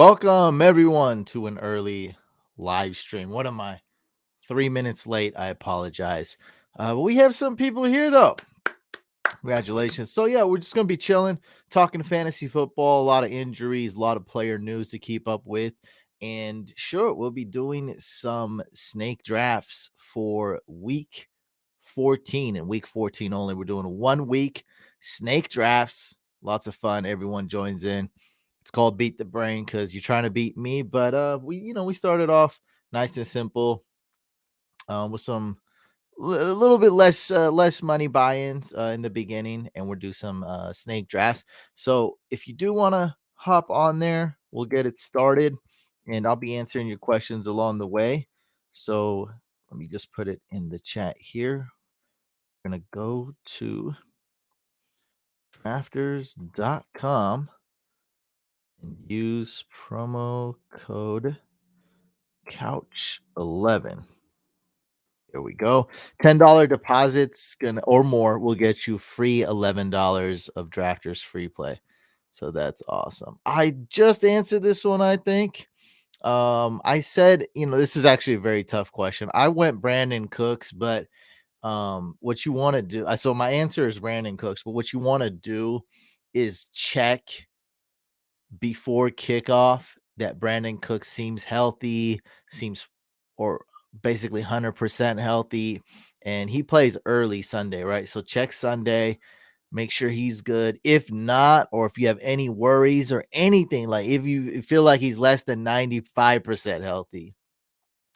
Welcome everyone to an early live stream. What am I? 3 minutes late. I apologize. But we have some people here though. Congratulations. So yeah, we're just gonna be chilling, talking fantasy football, a lot of injuries, a lot of player news to keep up with. And sure, we'll be doing some snake drafts for week 14 and week 14 only. We're doing 1 week snake drafts. Lots of fun. Everyone joins in. It's called Beat the Brain because you're trying to beat me. But we started off nice and simple with some a little bit less money buy-ins in the beginning, and we'll do some snake drafts. So if you do want to hop on there, we'll get it started, and I'll be answering your questions along the way. So let me just put it in the chat here. We're gonna go to drafters.com and use promo code couch11. There we go. $10 deposits or more will get you free $11 of drafters free play. So that's awesome. I just answered this one, I think. I said, this is actually a very tough question. I went Brandon Cooks, but what you want to do, so my answer is Brandon Cooks, but what you want to do is check before kickoff that Brandon Cooks seems healthy, or basically 100% healthy, and he plays early Sunday, right? So check Sunday, make sure he's good. If not, or if you have any worries or anything, like if you feel like he's less than 95% healthy,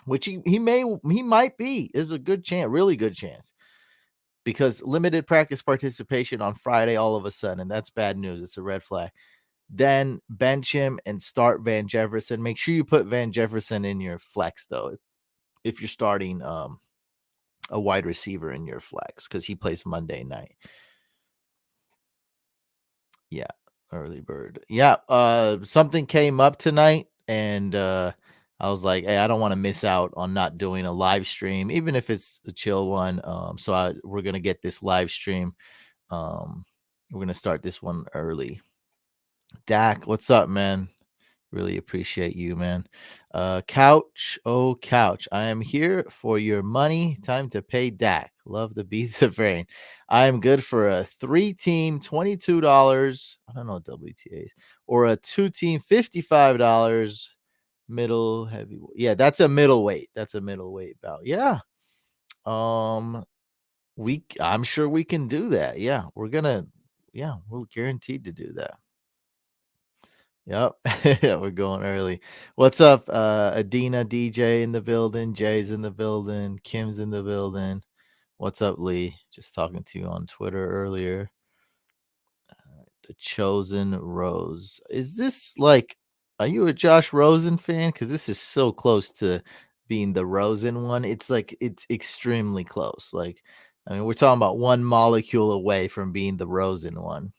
which he might be, is a good chance, really good chance, because limited practice participation on Friday all of a sudden, that's bad news. It's a red flag. Then bench him and start Van Jefferson. Make sure you put Van Jefferson in your flex, though, if you're starting a wide receiver in your flex, because he plays Monday night. Yeah, early bird. Yeah, something came up tonight, and I was like, hey, I don't want to miss out on not doing a live stream, even if it's a chill one. So we're gonna get this live stream. We're gonna start this one early. Dak, what's up, man? Really appreciate you, man. Couch, oh couch, I am here for your money. Time to pay Dak. Love the beat the brain. I am good for a 3-team, $22. I don't know what WTAs, or a 2-team, $55. Middle heavy. Yeah, that's a middleweight. That's a middleweight bout. Yeah. I'm sure we can do that. Yeah, we're guaranteed to do that. Yep. Yeah, we're going early. What's up, Adina DJ in the building, Jay's in the building, Kim's in the building. What's up, Lee? Just talking to you on Twitter earlier. The Chosen Rose. Is this like, are you a Josh Rosen fan? Because this is so close to being the Rosen one. It's like, it's extremely close. Like, I mean, we're talking about one molecule away from being the Rosen one.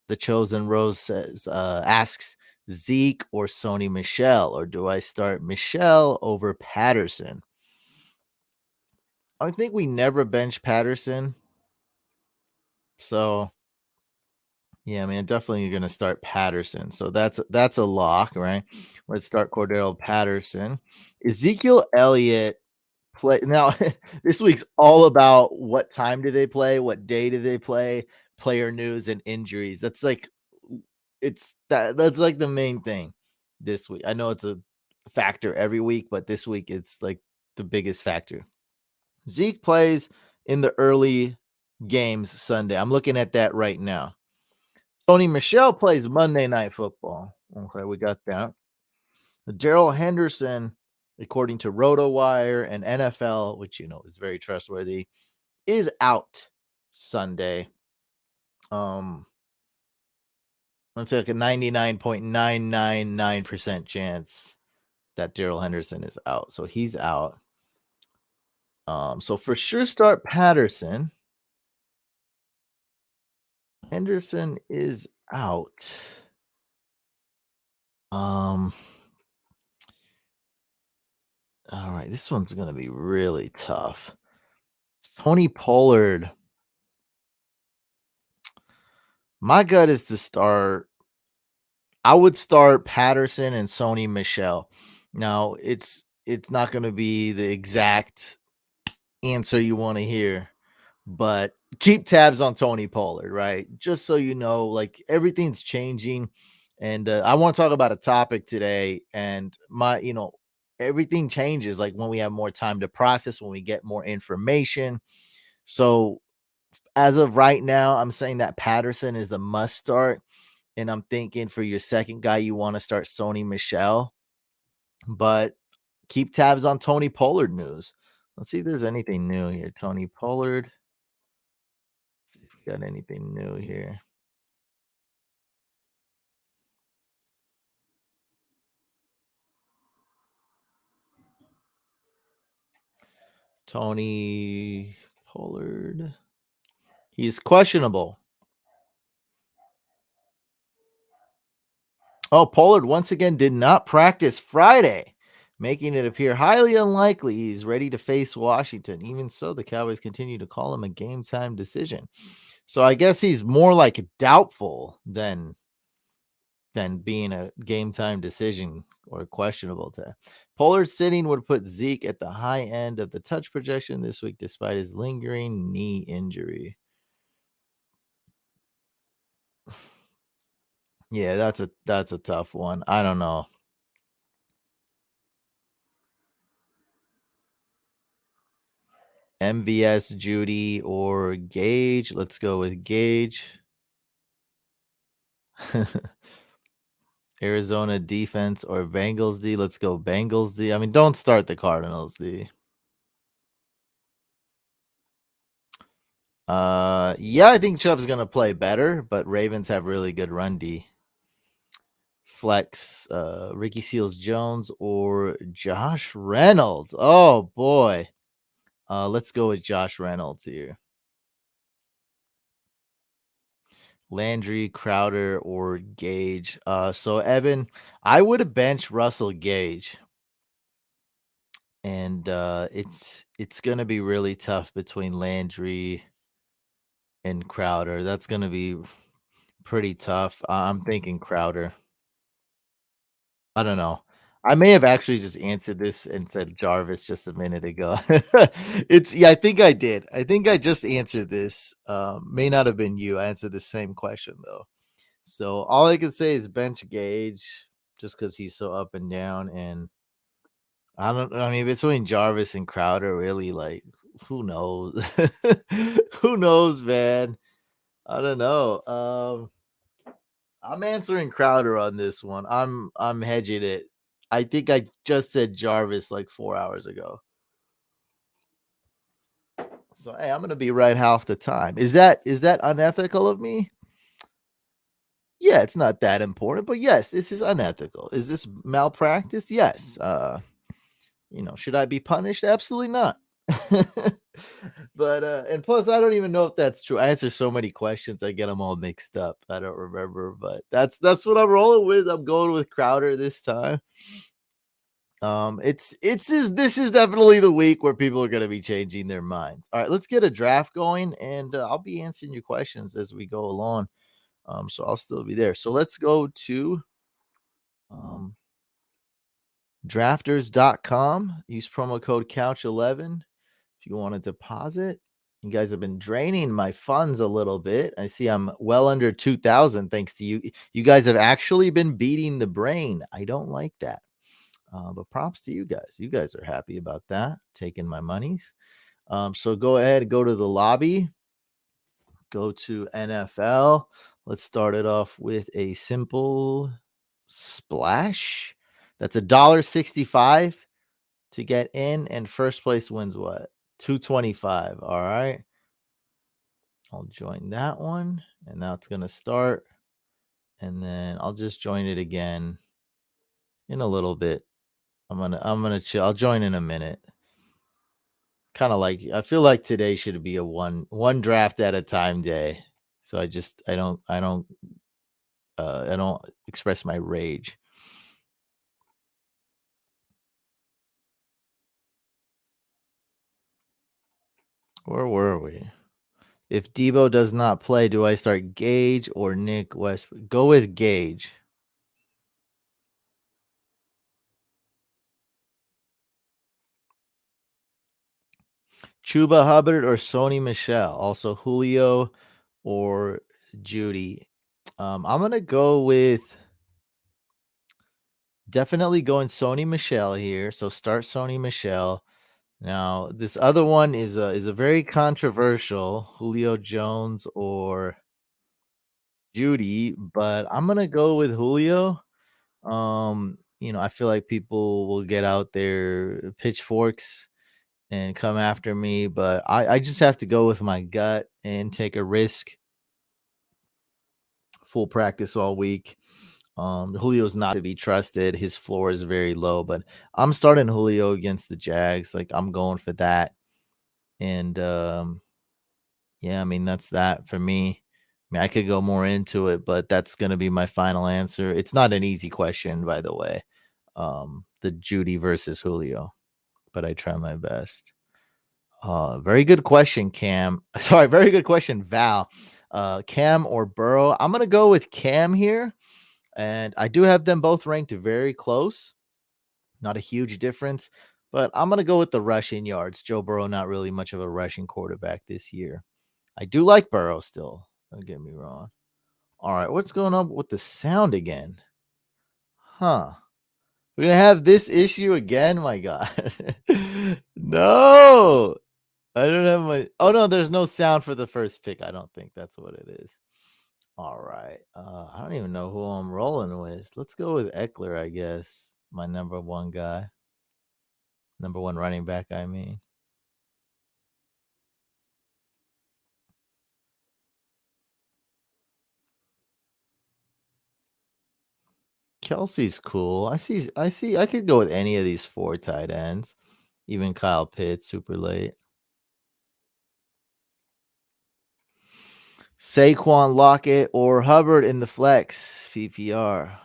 The Chosen Rose asks, Zeke or Sony Michel, or do I start Michel over Patterson? I think we never bench Patterson. So yeah, man, definitely you're gonna start Patterson. So that's a lock, right? Let's start Cordaro Patterson. Ezekiel Elliott play now. This week's all about what time do they play, what day do they play, player news and injuries. That's like that's like the main thing this week. I know it's a factor every week, but this week it's like the biggest factor. Zeke plays in the early games Sunday. I'm looking at that right now. Sony Michel plays Monday Night Football. Okay, we got that. Darrell Henderson, according to RotoWire and NFL, which is very trustworthy, is out Sunday. Let's say like a 99.999% chance that Darrell Henderson is out. So he's out. So for sure start Patterson. Henderson is out. All right, this one's gonna be really tough. Tony Pollard. My gut is to start I would start Patterson and Sony Michelle. Now, it's not going to be the exact answer you want to hear, but keep tabs on Tony Pollard, right? Just so you know, like everything's changing. And I want to talk about a topic today. And everything changes like when we have more time to process, when we get more information. So, as of right now, I'm saying that Patterson is the must start. And I'm thinking for your second guy, you want to start Sony Michelle, but keep tabs on Tony Pollard news. Let's see if there's anything new here. Tony Pollard. See if we got anything new here. Tony Pollard. He's questionable. Oh, Pollard once again did not practice Friday, making it appear highly unlikely he's ready to face Washington. Even so, the Cowboys continue to call him a game time decision. So I guess he's more like doubtful than being a game time decision or questionable to. Pollard sitting would put Zeke at the high end of the touch projection this week despite his lingering knee injury. Yeah, that's a tough one. I don't know. MVS, Judy, or Gage. Let's go with Gage. Arizona defense or Bengals D. Let's go Bengals D. I mean, don't start the Cardinals D. Yeah, I think Chubb's gonna play better, but Ravens have really good run D. Flex, Ricky Seals Jones or Josh Reynolds. Oh boy. Let's go with Josh Reynolds here. Landry, Crowder, or Gage. So Evan, I would have benched Russell Gage. And it's gonna be really tough between Landry and Crowder. That's gonna be pretty tough. I'm thinking Crowder. I don't know. I may have actually just answered this and said Jarvis just a minute ago. I think I did. I think I just answered this. May not have been you. I answered the same question though. So all I can say is bench Gage just because he's so up and down. And I mean, between Jarvis and Crowder, really, like, who knows? Who knows, man? I don't know. I'm answering Crowder on this one. I'm hedging it. I think I just said Jarvis like 4 hours ago. So hey, I'm gonna be right half the time. Is that unethical of me? Yeah, it's not that important, but yes, this is unethical. Is this malpractice? Yes. Should I be punished? Absolutely not. But and plus I don't even know if that's true. I answer so many questions, I get them all mixed up. I don't remember, but that's what I'm rolling with. I'm going with Crowder this time. This is definitely the week where people are going to be changing their minds. All right, let's get a draft going, and I'll be answering your questions as we go along. So I'll still be there. So let's go to um, drafters.com. Use promo code Couch11 if you want to deposit. You guys have been draining my funds a little bit. I see I'm well under 2,000 thanks to you. You guys have actually been beating the brain. I don't like that. But props to you guys. You guys are happy about that, taking my monies. So go ahead, go to the lobby, go to NFL. Let's start it off with a simple splash. That's $1.65 to get in, and first place wins what? 225. All right. I'll join that one, and now it's gonna start. And then I'll just join it again in a little bit. I'm gonna chill. I'll join in a minute. Kind of like I feel like today should be a one draft at a time day. So I don't express my rage. Where were we? If Debo does not play, do I start Gage or Nick West? Go with Gage. Chuba Hubbard or Sony Michelle. Also Julio or Judy. I'm gonna go with definitely going Sony Michelle here. So start Sony Michelle. Now this other one is a very controversial Julio Jones or Judy, but I'm gonna go with Julio. I feel like people will get out their pitchforks and come after me, but I just have to go with my gut and take a risk. Full practice all week. Julio's not to be trusted. His floor is very low, but I'm starting Julio against the Jags. Like I'm going for that. And yeah, I mean that's that for me. I mean, I could go more into it, but that's gonna be my final answer. It's not an easy question, by the way. The Judy versus Julio, but I try my best. Very good question, Cam. Sorry, very good question, Val. Cam or Burrow? I'm gonna go with Cam here, and I do have them both ranked very close. Not a huge difference, but I'm gonna go with the rushing yards. Joe Burrow, not really much of a rushing quarterback this year. I do like Burrow still. Don't get me wrong. All right, what's going on with the sound again? Huh. We're gonna have this issue again. My God. No. I don't have my. Oh no, there's no sound for the first pick. I don't think that's what it is. All right. I don't even know who I'm rolling with. Let's go with Eckler, I guess. My number one guy. Number one running back, I mean. Kelsey's cool. I could go with any of these four tight ends. Even Kyle Pitts, super late. Saquon, Lockett, or Hubbard in the flex PPR.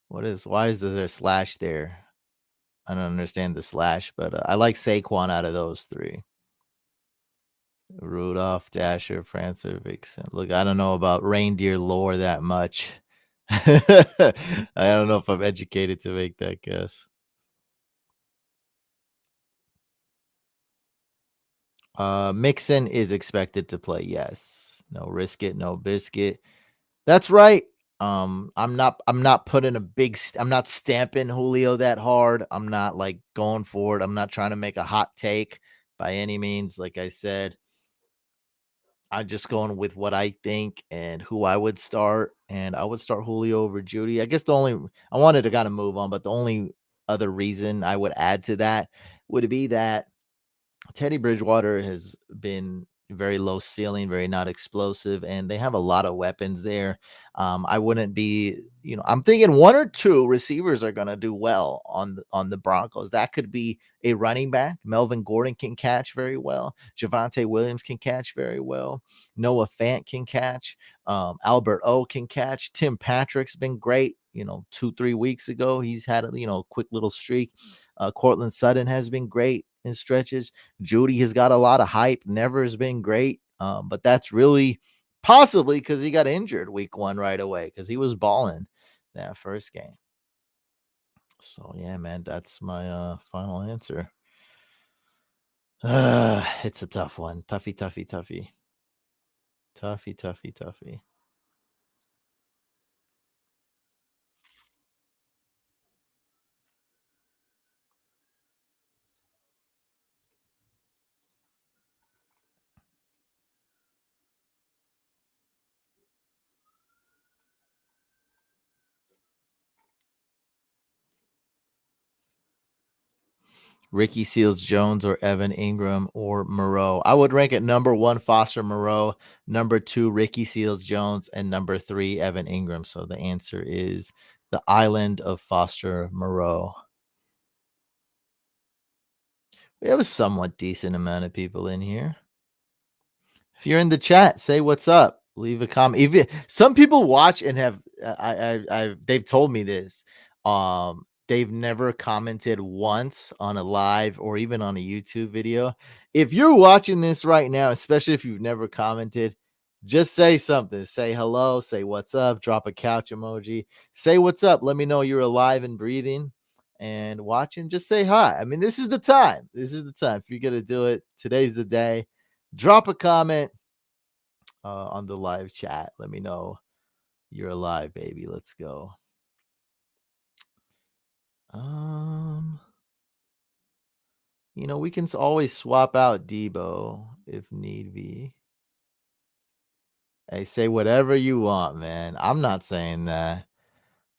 Why is there a slash there? I don't understand the slash, but I like Saquon out of those three. Rudolph, Dasher, Prancer, Vixen. Look, I don't know about reindeer lore that much. I don't know if I'm educated to make that guess. Mixon is expected to play, yes. No risk it, no biscuit. That's right. I'm not putting I'm not stamping Julio that hard. I'm not like going for it. I'm not trying to make a hot take by any means. Like I said, I'm just going with what I think and who I would start. And I would start Julio over Judy. I guess I wanted to kind of move on, but the only other reason I would add to that would be that Teddy Bridgewater has been very low ceiling, very not explosive, and they have a lot of weapons there. I wouldn't be, I'm thinking one or two receivers are going to do well on the Broncos. That could be a running back. Melvin Gordon can catch very well. Javonte Williams can catch very well. Noah Fant can catch. Albert O can catch. Tim Patrick's been great. 2-3 weeks ago, he's had a quick little streak. Cortland Sutton has been great in stretches. Judy has got a lot of hype. Never has been great. But that's really possibly because he got injured week one right away because he was balling that first game. So yeah, man, that's my final answer. It's a tough one. Toughy, toughy, toughy. Toughy, toughy, toughy. Ricky Seals Jones or Evan Ingram or Moreau. I would rank it number one, Foster Moreau, number two, Ricky Seals Jones, and number three, Evan Ingram. So the answer is the island of Foster Moreau. We have a somewhat decent amount of people in here. If you're in the chat, say what's up. Leave a comment. Even some people watch and have they've told me this. They've never commented once on a live or even on a YouTube video. If you're watching this right now, especially if you've never commented, just say something. Say hello, say what's up, drop a couch emoji, say what's up. Let me know you're alive and breathing. and watching, just say hi. I mean, this is the time. This is the time. If you're gonna do it, today's the day. Drop a comment on the live chat. Let me know you're alive, baby. Let's go. Um, we can always swap out Debo if need be. Hey, say whatever you want, man. I'm not saying that.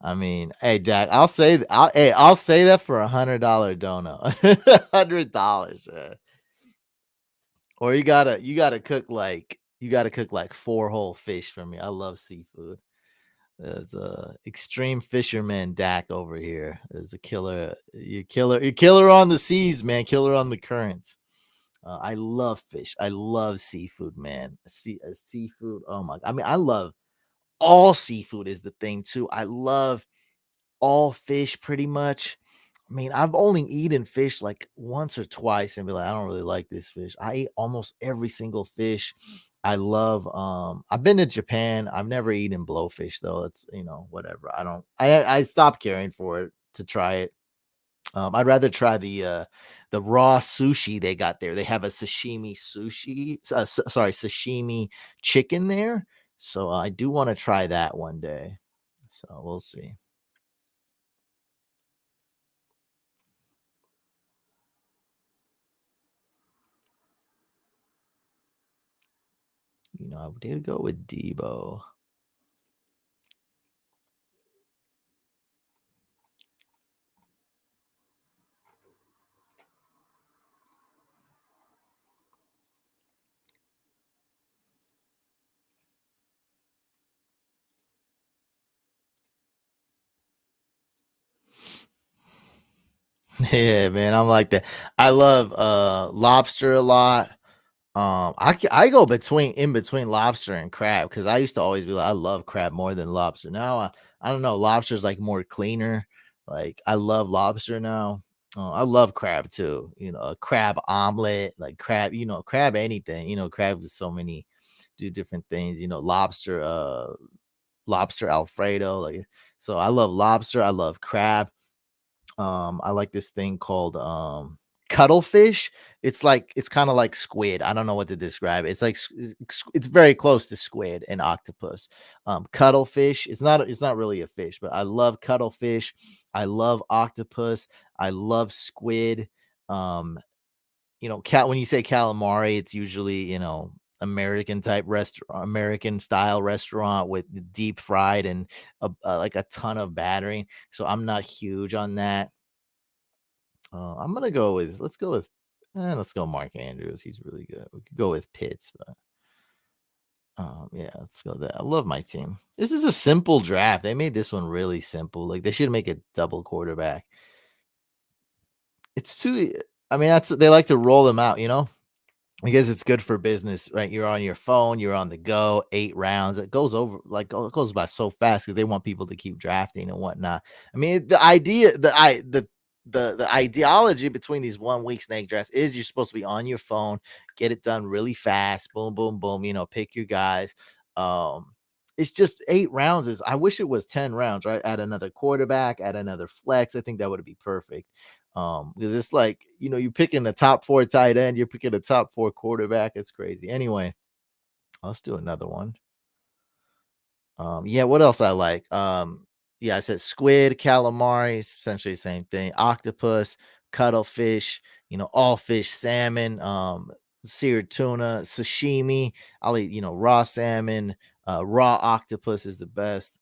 I mean, hey, Dak, I'll say that for $100 dono, $100, man. Or you gotta cook like 4 whole fish for me. I love seafood. There's a extreme fisherman Dak over here. There's a killer. You're killer on the seas, man. Killer on the currents. I love fish. I love seafood, man. Seafood. Oh my! I mean, I love all seafood. Is the thing too. I love all fish pretty much. I mean, I've only eaten fish like once or twice and be like, I don't really like this fish. I eat almost every single fish. I love I've been to Japan. I've never eaten blowfish though. It's whatever. I stopped caring for it to try it. I'd rather try the raw sushi they got there. They have a sashimi chicken there. So I do want to try that one day. So we'll see. I did go with Debo. Yeah, man, I'm like that. I love lobster a lot. I go in between lobster and crab because I used to always be like, I love crab more than lobster. Now I don't know, lobster's like more cleaner. Like I love lobster now. I love crab too. A crab omelet, like crab. Crab anything. Crab is so many do different things. Lobster Alfredo. Like so, I love lobster. I love crab. I like this thing called cuttlefish. It's kind of like squid. I don't know what to describe it. It's like it's very close to squid and octopus. Cuttlefish. It's not really a fish, but I love cuttlefish. I love octopus. I love squid. Cat when you say calamari, it's usually, American type restaurant, American style restaurant with deep fried and like a ton of battering. So I'm not huge on that. I'm gonna go with let's go Mark Andrews. He's really good. We could go with Pitts, but yeah, let's go there. I love my team. This is a simple draft. They made this one really simple. Like they should make a double quarterback. It's too. I mean, they like to roll them out. Because it's good for business, right? You're on your phone, you're on the go, 8 rounds. It goes over it goes by so fast because they want people to keep drafting and whatnot. I mean, the idea, the ideology between these 1 week snake drafts is you're supposed to be on your phone, get it done really fast, boom, boom, boom. Pick your guys. Um, it's just 8 rounds. I wish it was 10 rounds, right? Add another quarterback, add another flex. I think that would be perfect. Because it's like, you're picking the top 4 tight end, you're picking the top 4 quarterback. It's crazy. Anyway, let's do another one. Yeah, what else I like? Yeah, I said squid, calamari, essentially the same thing. Octopus, cuttlefish, all fish, salmon, seared tuna, sashimi. I'll eat, raw salmon, raw octopus is the best.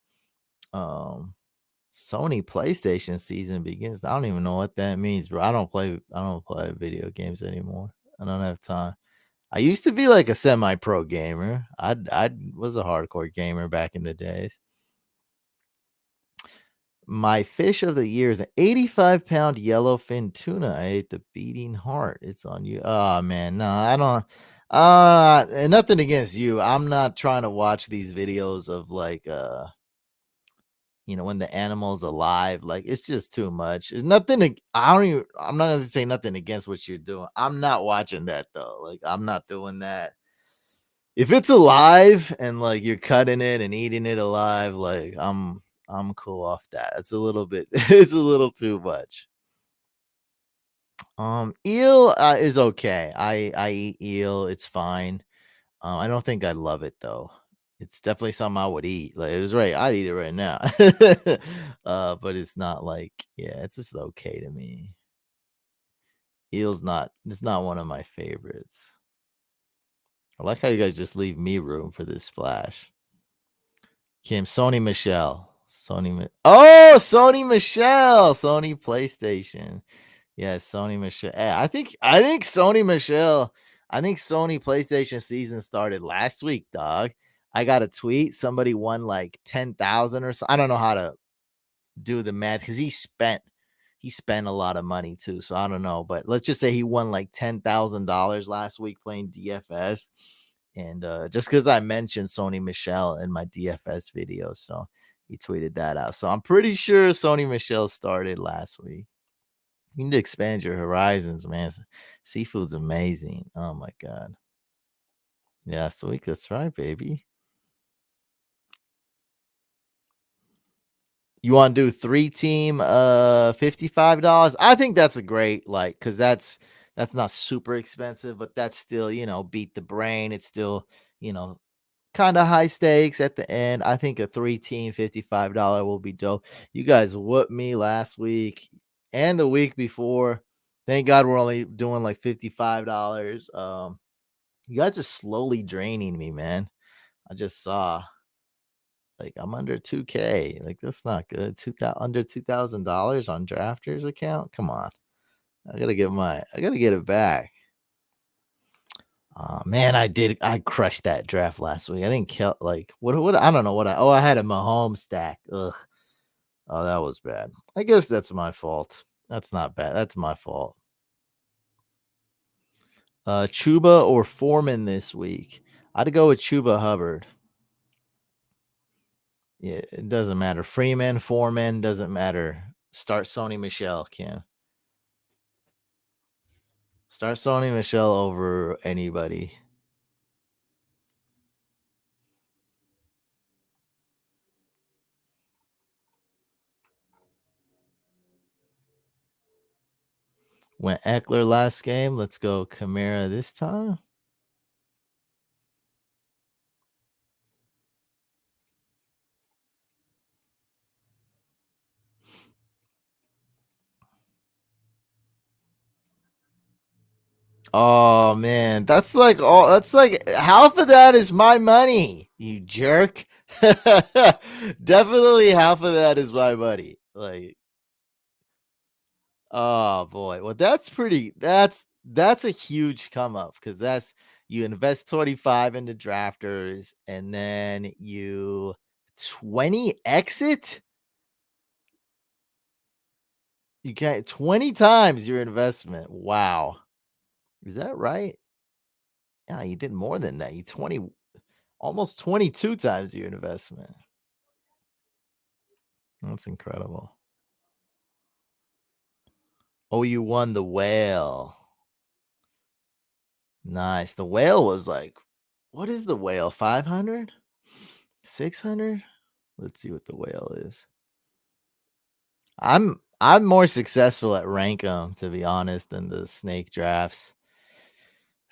Sony PlayStation season begins. I don't even know what that means, bro. I don't play video games anymore. I don't have time. I used to be like a semi-pro gamer. I was a hardcore gamer back in the days. My fish of the year is an 85-pound yellowfin tuna. I ate the beating heart. It's on you. Oh man, no, I don't. Nothing against you. I'm not trying to watch these videos of like when the animal's alive. Like it's just too much. There's nothing. I'm not gonna say nothing against what you're doing. I'm not watching that though. Like I'm not doing that. If it's alive and like you're cutting it and eating it alive, like I'm cool off that. It's a little bit. It's a little too much. Eel is okay. I eat eel. It's fine. I don't think I love it though. It's definitely something I would eat. Like it was right, I'd eat it right now. But it's not like, yeah, it's just okay to me. Eel's not. It's not one of my favorites. I like how you guys just leave me room for this splash. Kim, Sony Michelle. Sony Michelle. Sony PlayStation. Yeah, Sony Michelle. I think Sony Michelle. I think Sony PlayStation season started last week, dog. I got a tweet. Somebody won like 10,000 or so. I don't know how to do the math because he spent a lot of money too. So I don't know, but let's just say he won like $10,000 last week playing DFS. And just because I mentioned Sony Michelle in my DFS video, so he tweeted that out. So I'm pretty sure Sony Michelle started last week. You need to expand your horizons, man. Seafood's amazing. Oh my god. Yeah, sweet. That's right, baby. You want to do 3 team $55? I think that's a great like cuz that's not super expensive, but that's still, beat the brain. It's still, you know, kind of high stakes at the end. I think a 3 team $55 will be dope. You guys whooped me last week and the week before. Thank God we're only doing like $55. You guys are slowly draining me, man. I just saw like I'm under 2K. Like that's not good. 2000 under $2,000 on drafters account. Come on. I gotta get it back. Man, I crushed that draft last week. I think like what I don't know what I had a Mahomes stack. Ugh. Oh, that was bad. I guess that's my fault. That's not bad. That's my fault. Chuba or Foreman this week. I'd go with Chuba Hubbard. Yeah, it doesn't matter. Freeman, Foreman, doesn't matter. Start Sony Michelle, Kim. Start Sony Michelle over anybody. Went Eckler last game. Let's go Kamara this time. Oh man, that's like half of that is my money, you jerk. Definitely half of that is my money. Like, oh boy. Well, that's a huge come up because that's you invest 25 into drafters and then you 20 exit. You get 20 times your investment. Wow. Is that right? Yeah, you did more than that. You 20 almost 22 times your investment. That's incredible. Oh, you won the whale. Nice. The whale was like, what is the whale? 500? 600? Let's see what the whale is. I'm more successful at rank 'em, to be honest, than the snake drafts.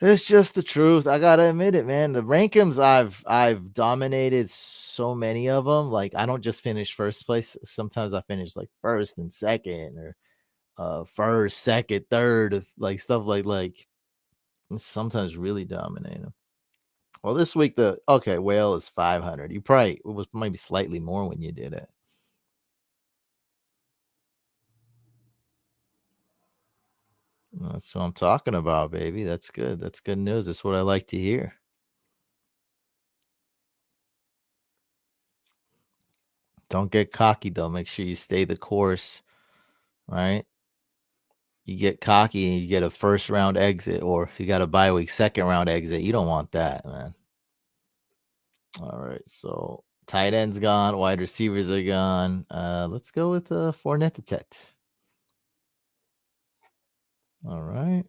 It's just the truth. I gotta admit it, man. The rankums I've dominated so many of them. Like I don't just finish first place. Sometimes I finish like first and second, or first, second, third, like stuff like sometimes really dominate them. Well, this week the okay whale is 500. You probably it was maybe slightly more when you did it. That's what I'm talking about, baby. That's good. That's good news. That's what I like to hear. Don't get cocky though. Make sure you stay the course, right? You get cocky and you get a first round exit, or if you got a bye week, second round exit, you don't want that, man. All right, so tight ends gone, wide receivers are gone. Let's go with Fournette. All right.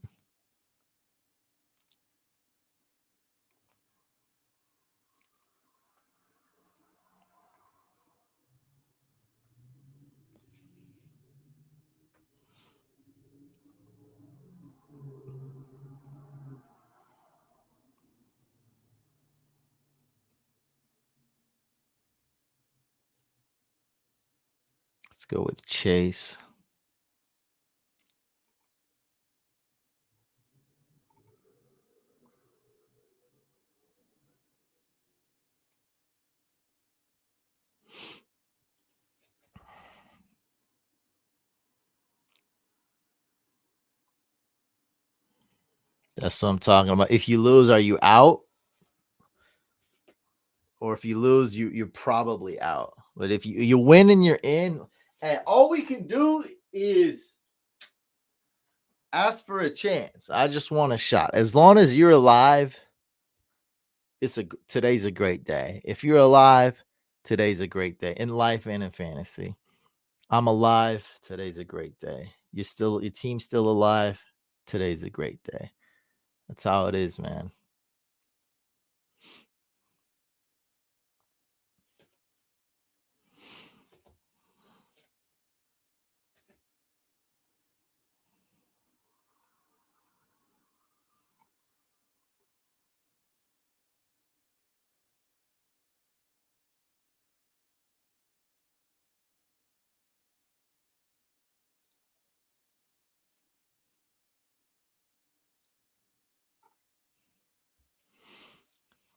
Let's go with Chase. That's what I'm talking about. If you lose, are you out? Or if you lose, you're probably out. But if you win and you're in, and all we can do is ask for a chance. I just want a shot. As long as you're alive, today's a great day. If you're alive, today's a great day in life and in fantasy. I'm alive. Today's a great day. Your team's still alive. Today's a great day. That's how it is, man.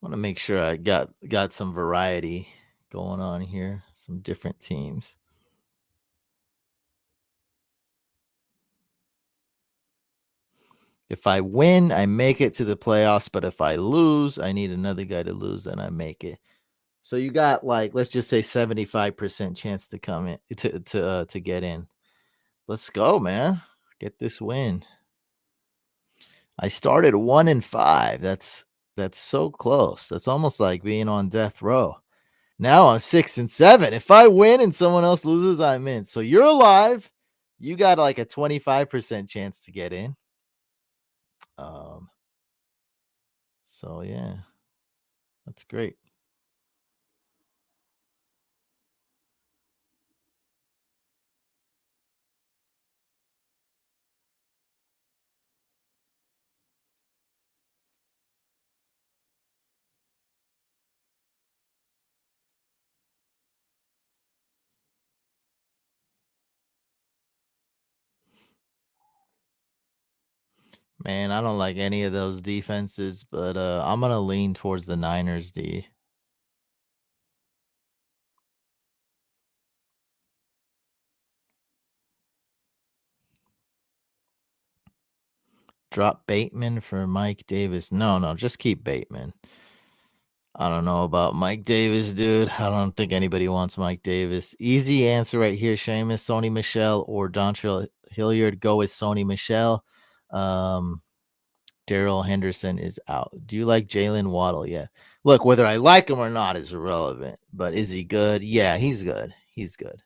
Want to make sure I got some variety going on here, some different teams. If I win, I make it to the playoffs, but if I lose, I need another guy to lose and I make it. So you got like, let's just say 75% chance to come in to get in. Let's go, man. Get this win. I started 1-5. That's so close. That's almost like being on death row. Now I'm 6-7. If I win and someone else loses, I'm in. So you're alive. You got like a 25% chance to get in. So yeah, that's great. Man, I don't like any of those defenses, but I'm gonna lean towards the Niners D. Drop Bateman for Mike Davis. No, just keep Bateman. I don't know about Mike Davis, dude. I don't think anybody wants Mike Davis. Easy answer right here, Seamus, Sony Michelle, or Dontrell Hilliard. Go with Sony Michelle. Daryl Henderson is out. Do you like Jalen Waddle? Yeah. Look, whether I like him or not is irrelevant. But is he good? Yeah, he's good. He's good.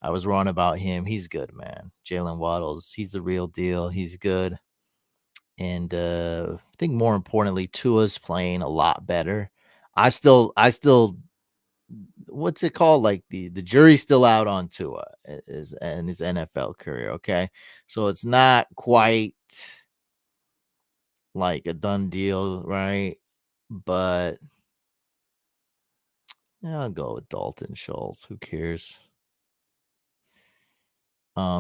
I was wrong about him. He's good, man. Jalen Waddles, he's the real deal. He's good. And I think more importantly, Tua's playing a lot better. I still what's it called? Like the jury's still out on Tua is and his NFL career. Okay. So it's not quite like a done deal, right? But yeah, I'll go with Dalton Schultz. Who cares?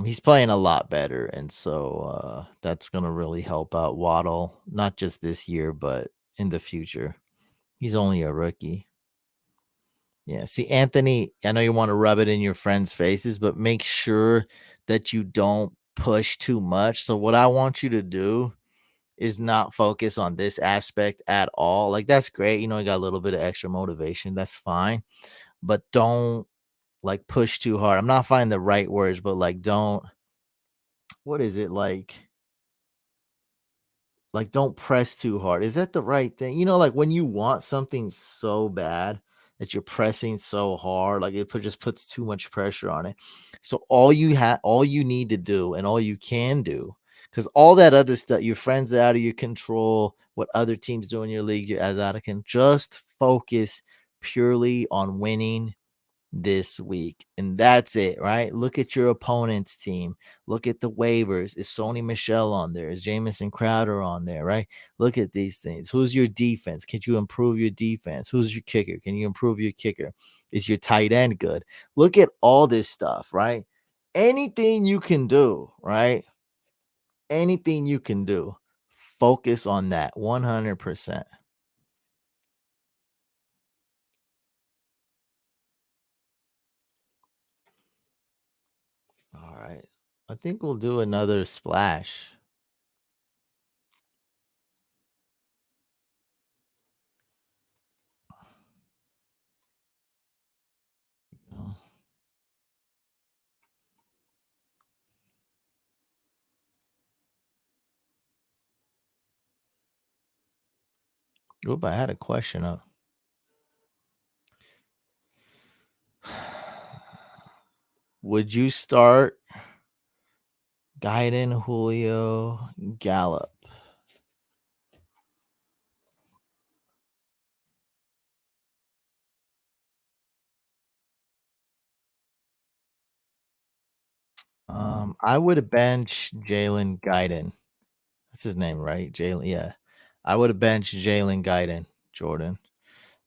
He's playing a lot better, and so that's gonna really help out Waddle, not just this year, but in the future. He's only a rookie. Yeah. See, Anthony, I know you want to rub it in your friends' faces, but make sure that you don't push too much. So what I want you to do is not focus on this aspect at all. Like that's great. You know, you got a little bit of extra motivation. That's fine. But don't like push too hard. I'm not finding the right words, but like don't what is it like don't press too hard. Is that the right thing? You know, like when you want something so bad that you're pressing so hard, like just puts too much pressure on it. So all you need to do and all you can do, because all that other stuff, your friends are out of your control, what other teams do in your league, you're as out of control. Just focus purely on winning this week. And that's it, right? Look at your opponent's team. Look at the waivers. Is Sony Michel on there? Is Jamison Crowder on there, right? Look at these things. Who's your defense? Could you improve your defense? Who's your kicker? Can you improve your kicker? Is your tight end good? Look at all this stuff, right? Anything you can do, right? Anything you can do, focus on that 100%. All right. I think we'll do another splash. Oop, I had a question up. Would you start Gaiden, Julio, Gallup? I would have benched Jalen Gaiden. That's his name, right? Jalen, yeah. I would have benched Jalen Gaiden, Jordan.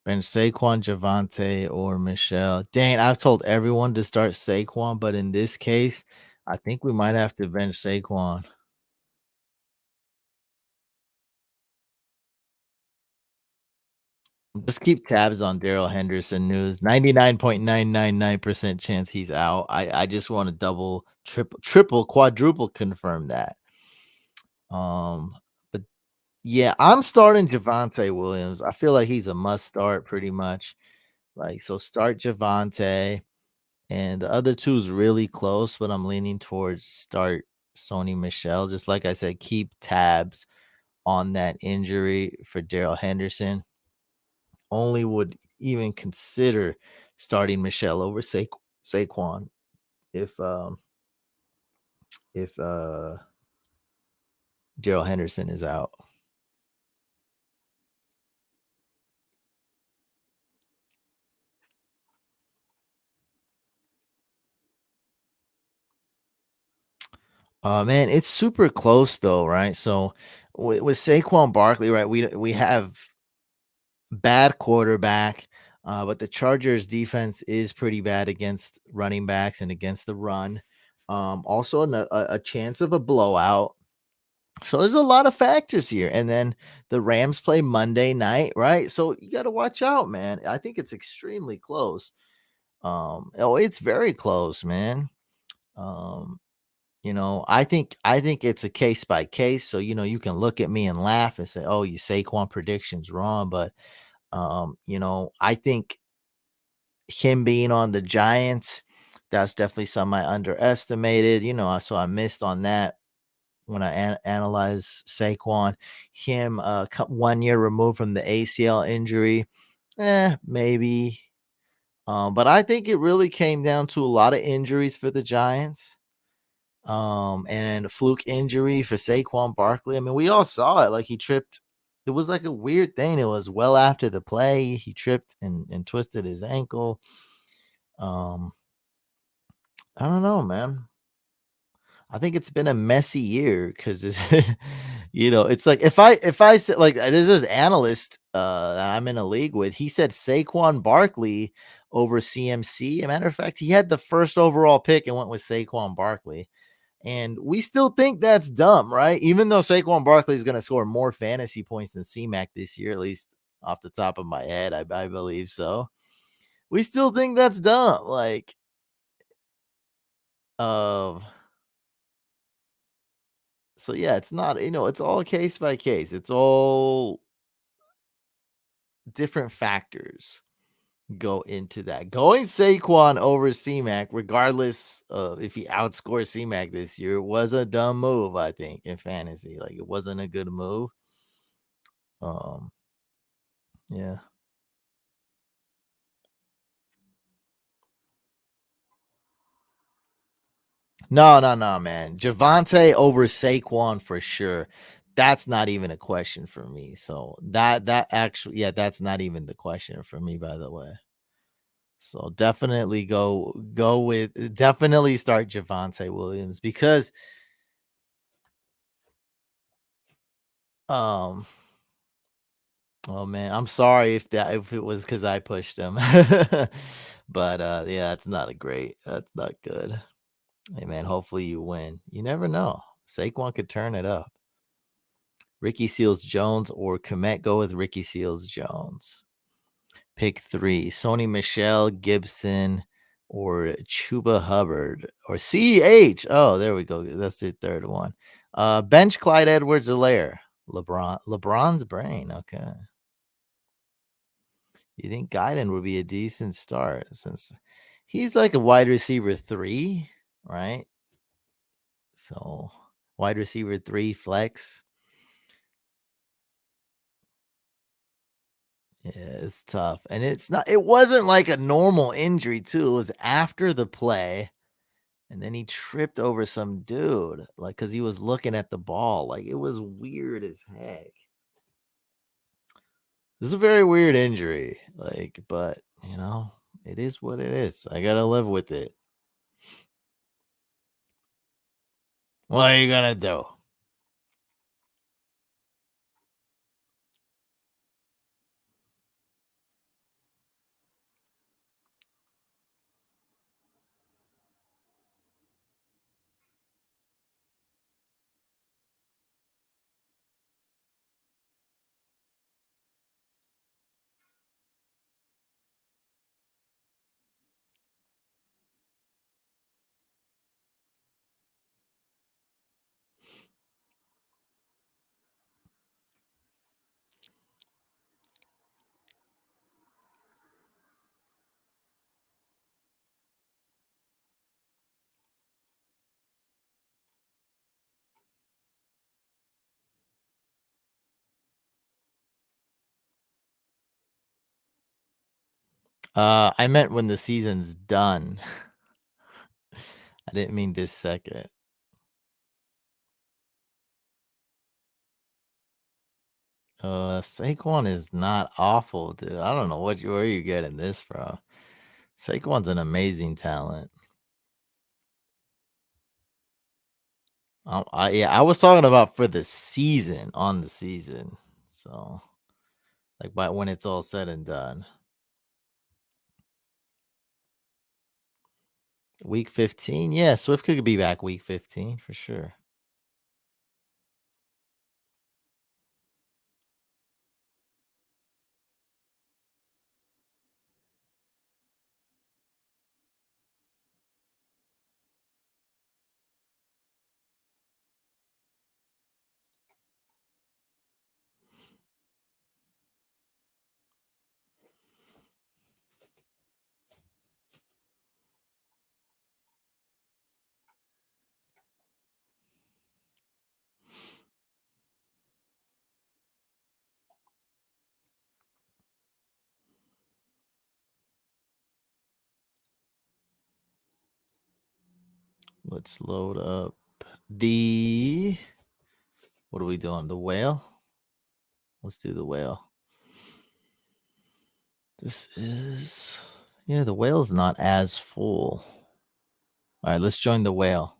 Bench Saquon, Javante, or Michelle. Dang, I've told everyone to start Saquon, but in this case, I think we might have to bench Saquon. Just keep tabs on Daryl Henderson news. 99.999% chance he's out. I just want to double, triple, quadruple confirm that. But yeah, I'm starting Javante Williams. I feel like he's a must start pretty much. Like, so start Javante. And the other two is really close, but I'm leaning towards start Sony Michelle. Just like I said, keep tabs on that injury for Daryl Henderson. Only would even consider starting Michelle over Saquon if Daryl Henderson is out. Man, it's super close though, right? So with Saquon Barkley, right? We have bad quarterback, but the Chargers defense is pretty bad against running backs and against the run. Also a chance of a blowout. So there's a lot of factors here. And then the Rams play Monday night, right? So you got to watch out, man. I think it's extremely close. It's very close, man. Um, I think it's a case by case. So, you can look at me and laugh and say, "Oh, you Saquon predictions wrong," but I think him being on the Giants, that's definitely something I underestimated. So I missed on that when I analyze Saquon. Him 1 year removed from the ACL injury, maybe. But I think it really came down to a lot of injuries for the Giants. And a fluke injury for Saquon Barkley. I mean, we all saw it. Like, he tripped. It was like a weird thing. It was well after the play. He tripped and twisted his ankle. Um, I don't know, man. I think it's been a messy year because it's like if I said, like, this is analyst that I'm in a league with. He said Saquon Barkley over CMC. As a matter of fact, he had the first overall pick and went with Saquon Barkley. And we still think that's dumb, right? Even though Saquon Barkley is going to score more fantasy points than C-Mac this year, at least off the top of my head, I believe so. We still think that's dumb. Like, uh, so yeah, it's not, it's all case by case. It's all different factors go into that. Going Saquon over C-Mac, regardless of if he outscores C-Mac this year, was a dumb move, I think, in fantasy. Like, it wasn't a good move. Um, yeah. No, no, no, man. Javante over Saquon for sure. That's not even a question for me. So that actually, yeah, that's not even the question for me, by the way. So definitely definitely start Javonte Williams because um oh man, I'm sorry if it was because I pushed him. But yeah, that's not good. Hey man, hopefully you win. You never know. Saquon could turn it up. Ricky Seals Jones or Komet, go with Ricky Seals Jones. Pick 3. Sony Michelle, Gibson, or Chuba Hubbard, or CH. Oh, there we go. That's the third one. Bench Clyde Edwards-Helaire. LeBron's brain. Okay. You think Guyton would be a decent start since he's like a wide receiver 3, right? So wide receiver 3 flex. Yeah, it's tough. And it wasn't like a normal injury, too. It was after the play. And then he tripped over some dude, like, because he was looking at the ball. Like, it was weird as heck. This is a very weird injury. Like, but, it is what it is. I got to live with it. What are you going to do? I meant when the season's done. I didn't mean this second. Saquon is not awful, dude. I don't know where you getting this from. Saquon's an amazing talent. I was talking about for the season, on the season. So, like, by when it's all said and done. Week 15? Yeah, Swift could be back week 15 for sure. Let's load up the what are we doing? The whale? Let's do the whale. This is the whale's not as full. All right, let's join the whale.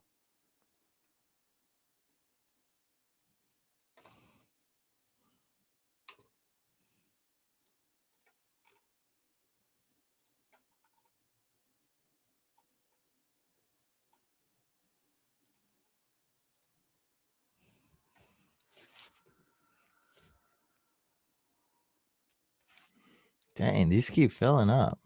Dang, these keep filling up.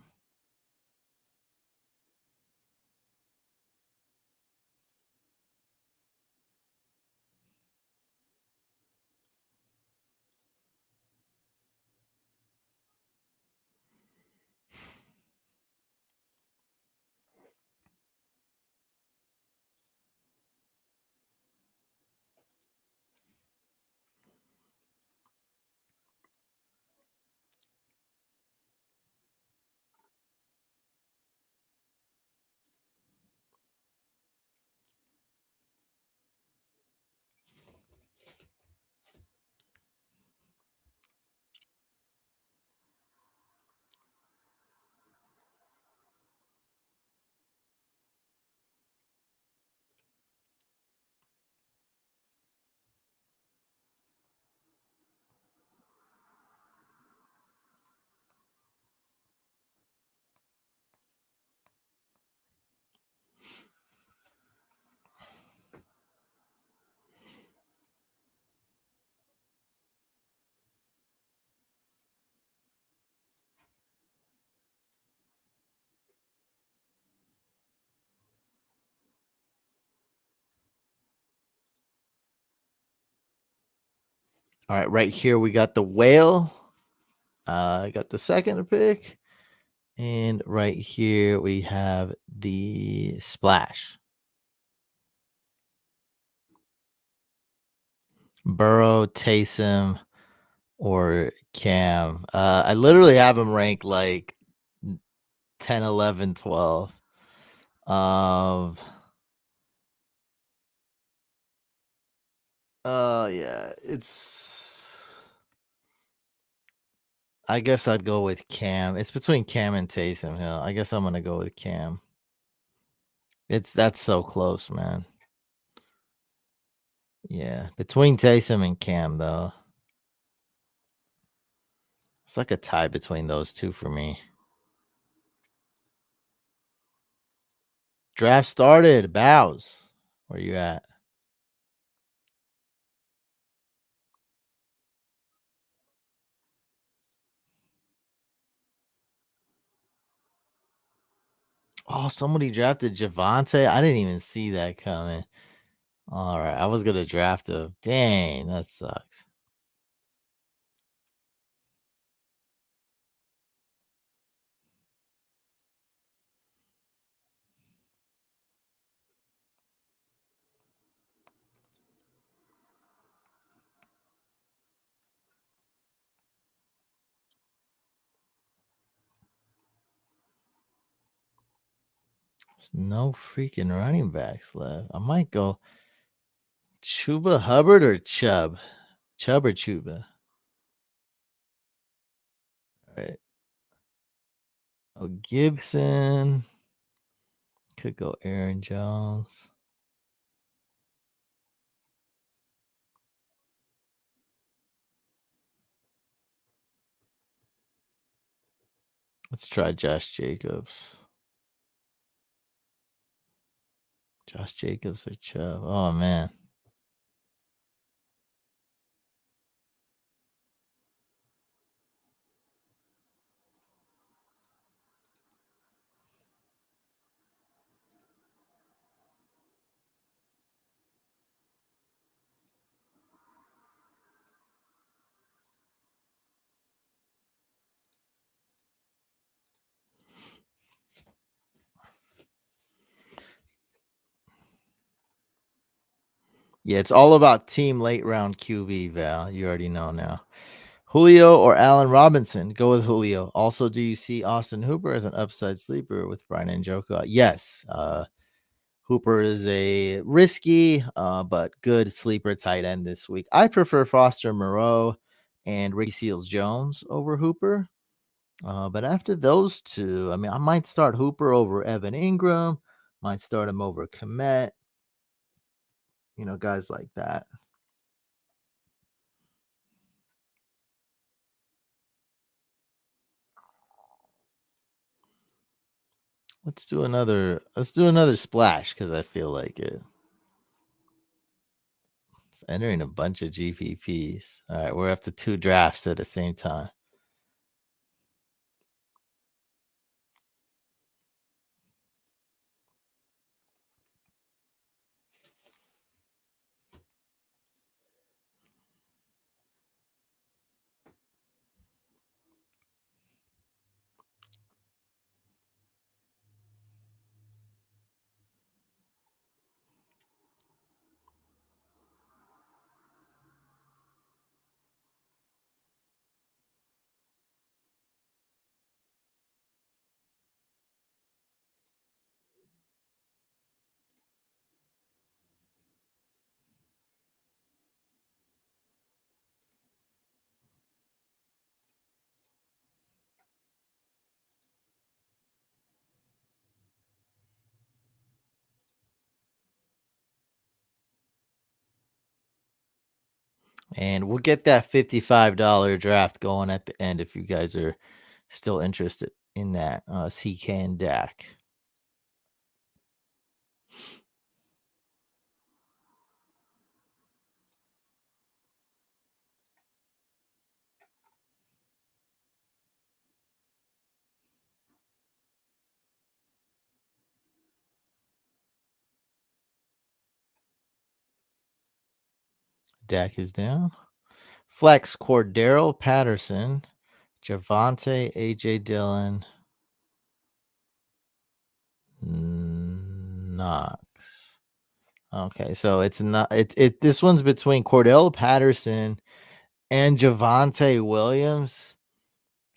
All right, right here we got the whale. I got the second pick. And right here we have the splash. Burrow, Taysom, or Cam. I literally have them ranked like 10, 11, 12. Yeah, I guess I'd go with Cam. It's between Cam and Taysom Hill. I guess I'm gonna go with Cam. That's so close, man. Yeah, between Taysom and Cam, though. It's like a tie between those two for me. Draft started. Bows. Where you at? Oh, somebody drafted Javante. I didn't even see that coming. All right, I was gonna draft him. Dang, that sucks. There's no freaking running backs left. I might go Chuba Hubbard or Chubb. Chubb or Chuba. All right. Oh, Gibson. Could go Aaron Jones. Let's try Josh Jacobs. Josh Jacobs or Chubb. Oh man. Yeah, it's all about team late round QB, Val. You already know now. Julio or Allen Robinson? Go with Julio. Also, do you see Austin Hooper as an upside sleeper with Brian Njoku? Yes. Hooper is a risky but good sleeper tight end this week. I prefer Foster Moreau and Ricky Seals Jones over Hooper. But after those two, I mean, I might start Hooper over Evan Ingram, might start him over Komet, guys like that. Let's do another splash because I feel like it. It's entering a bunch of GPPs. All right, we're up to 2 drafts at the same time. And we'll get that $55 draft going at the end if you guys are still interested in that. CK and Dak. Dak is down. Flex Cordaro Patterson, Javante, AJ Dillon, Knox. Okay, so it's not it. This one's between Cordell Patterson and Javante Williams.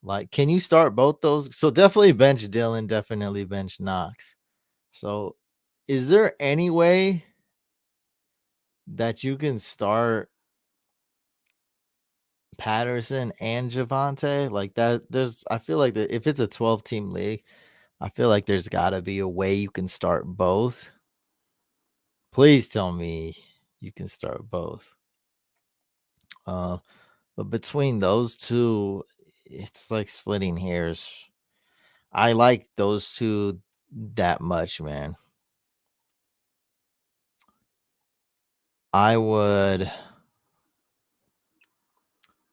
Like, can you start both those? So definitely bench Dillon, definitely bench Knox. So, is there any way that you can start Patterson and Javante like that? I feel like that if it's a 12-team league, I feel like there's got to be a way you can start both. Please tell me you can start both. Uh, but between those two, it's like splitting hairs. I like those two that much, man. I would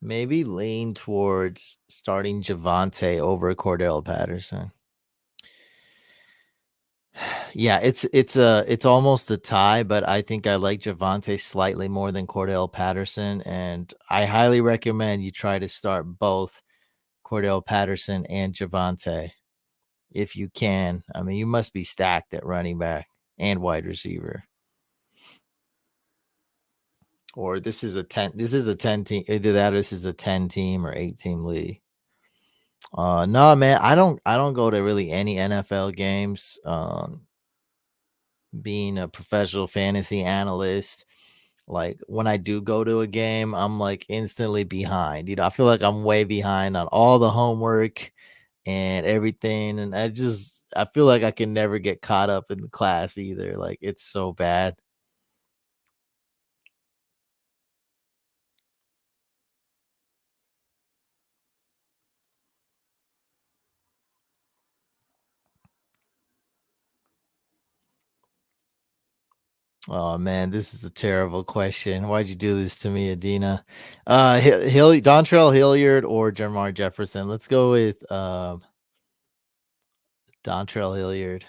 maybe lean towards starting Javante over Cordell Patterson. Yeah, it's almost a tie, but I think I like Javante slightly more than Cordell Patterson, and I highly recommend you try to start both Cordell Patterson and Javante if you can. I mean, you must be stacked at running back and wide receiver. Or this is a 10 team, either that or this is a 10 team or 8 team league. No, man, I don't go to really any NFL games. Being a professional fantasy analyst, like when I do go to a game, I'm like instantly behind. I feel like I'm way behind on all the homework and everything. And I feel like I can never get caught up in the class either. Like it's so bad. Oh man, this is a terrible question. Why'd you do this to me, Adina? Dontrell Hilliard or Jamar Jefferson? Let's go with Dontrell Hilliard.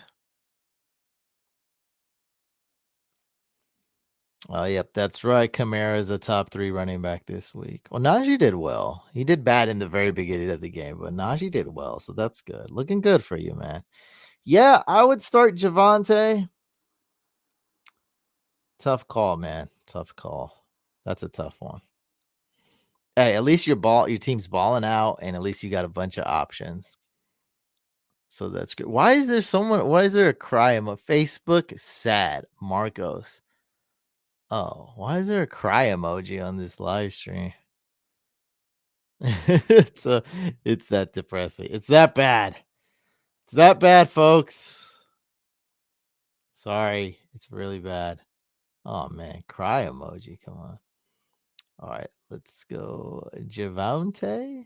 Oh, yep, that's right. Kamara is a top 3 running back this week. Well, Najee did well. He did bad in the very beginning of the game, but Najee did well, so that's good. Looking good for you, man. Yeah, I would start Javante. Tough call, man. Tough call. That's a tough one. Hey, at least your team's balling out, and at least you got a bunch of options. So that's good. Why is there a cry on Facebook? Sad. Marcos. Oh, why is there a cry emoji on this live stream? it's a, it's that depressing. It's that bad. It's that bad, folks. Sorry, it's really bad. Oh man, cry emoji. Come on. All right, let's go Javante.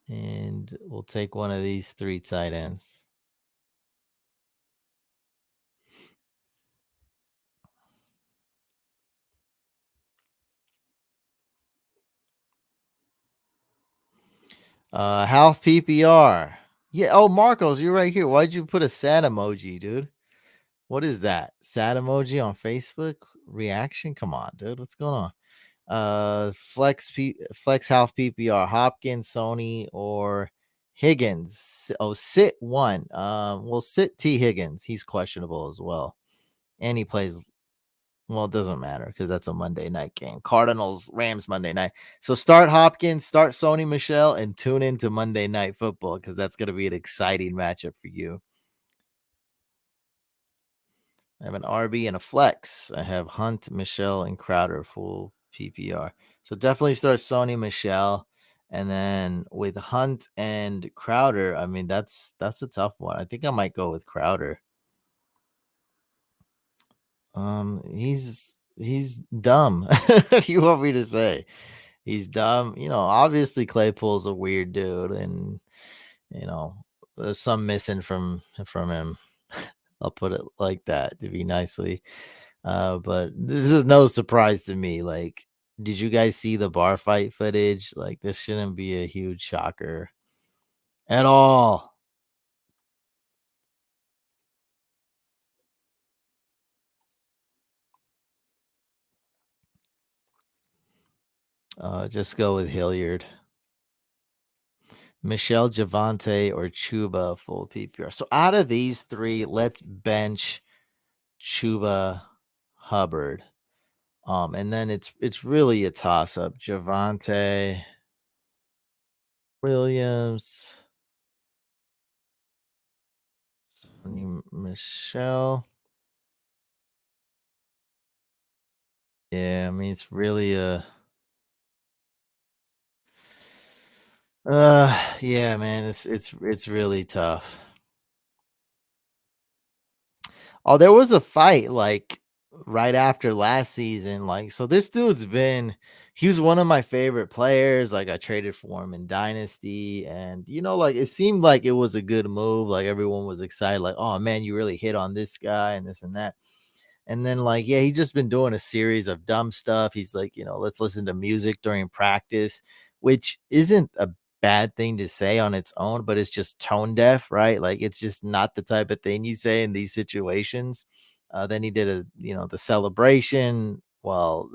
And we'll take one of these 3 tight ends. Half PPR. Yeah. Oh, Marcos, you're right here. Why'd you put a sad emoji, dude? What is that? Sad emoji on Facebook? Reaction? Come on, dude. What's going on? Flex half PPR. Hopkins, Sony, or Higgins. Oh, sit one. We'll sit T Higgins. He's questionable as well. And he plays. Well, it doesn't matter because that's a Monday night game. Cardinals, Rams Monday night. So start Hopkins, start Sony Michelle, and tune into Monday Night Football because that's going to be an exciting matchup for you. I have an RB and a flex. I have Hunt, Michelle, and Crowder full PPR. So definitely start Sony Michelle. And then with Hunt and Crowder, I mean that's a tough one. I think I might go with Crowder. He's dumb. What do you want me to say? He's dumb. Obviously Claypool's a weird dude, and you know, there's some missing from him. I'll put it like that to be nicely. But this is no surprise to me. Like, did you guys see the bar fight footage? Like, this shouldn't be a huge shocker at all. Just go with Hilliard. Michelle, Javante, or Chuba full PPR. So out of these three, let's bench Chuba Hubbard. And then it's really a toss up. Javante Williams, Michelle. Yeah, I mean it's really a yeah, man, it's really tough. Oh, there was a fight like right after last season. Like, so this dude's been he was one of my favorite players. Like I traded for him in Dynasty, and like it seemed like it was a good move. Like everyone was excited, like, oh man, you really hit on this guy and this and that. And then, like, yeah, he just been doing a series of dumb stuff. He's like, let's listen to music during practice, which isn't a bad thing to say on its own, but it's just tone deaf, right? Like, it's just not the type of thing you say in these situations. Then he did the celebration while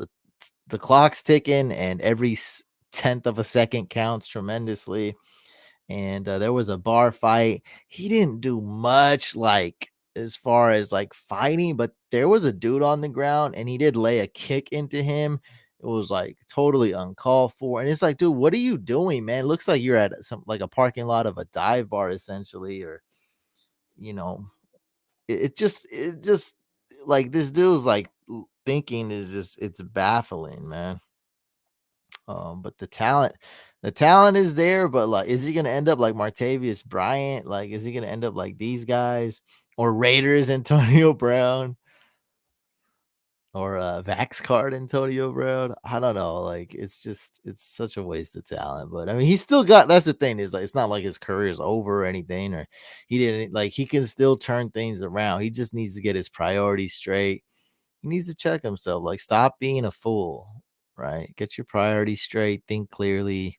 the clock's ticking, and every tenth of a second counts tremendously. And there was a bar fight. He didn't do much, like as far as like fighting, but there was a dude on the ground and he did lay a kick into him. It was like totally uncalled for. And it's like, dude, what are you doing, man? It looks like you're at some like a parking lot of a dive bar, essentially, or you know, it just like this dude's like thinking is just it's baffling, man. But the talent is there, but like, is he gonna end up like Martavius Bryant? Like, is he gonna end up like these guys or Raiders Antonio Brown or Vax card Antonio Brown? I don't know. Like, it's such a waste of talent. But I mean, he's still got. That's the thing is like it's not like his career is over or anything, or he didn't like he can still turn things around. He just needs to get his priorities straight. He needs to check himself. Like, stop being a fool. Right? Get your priorities straight. Think clearly.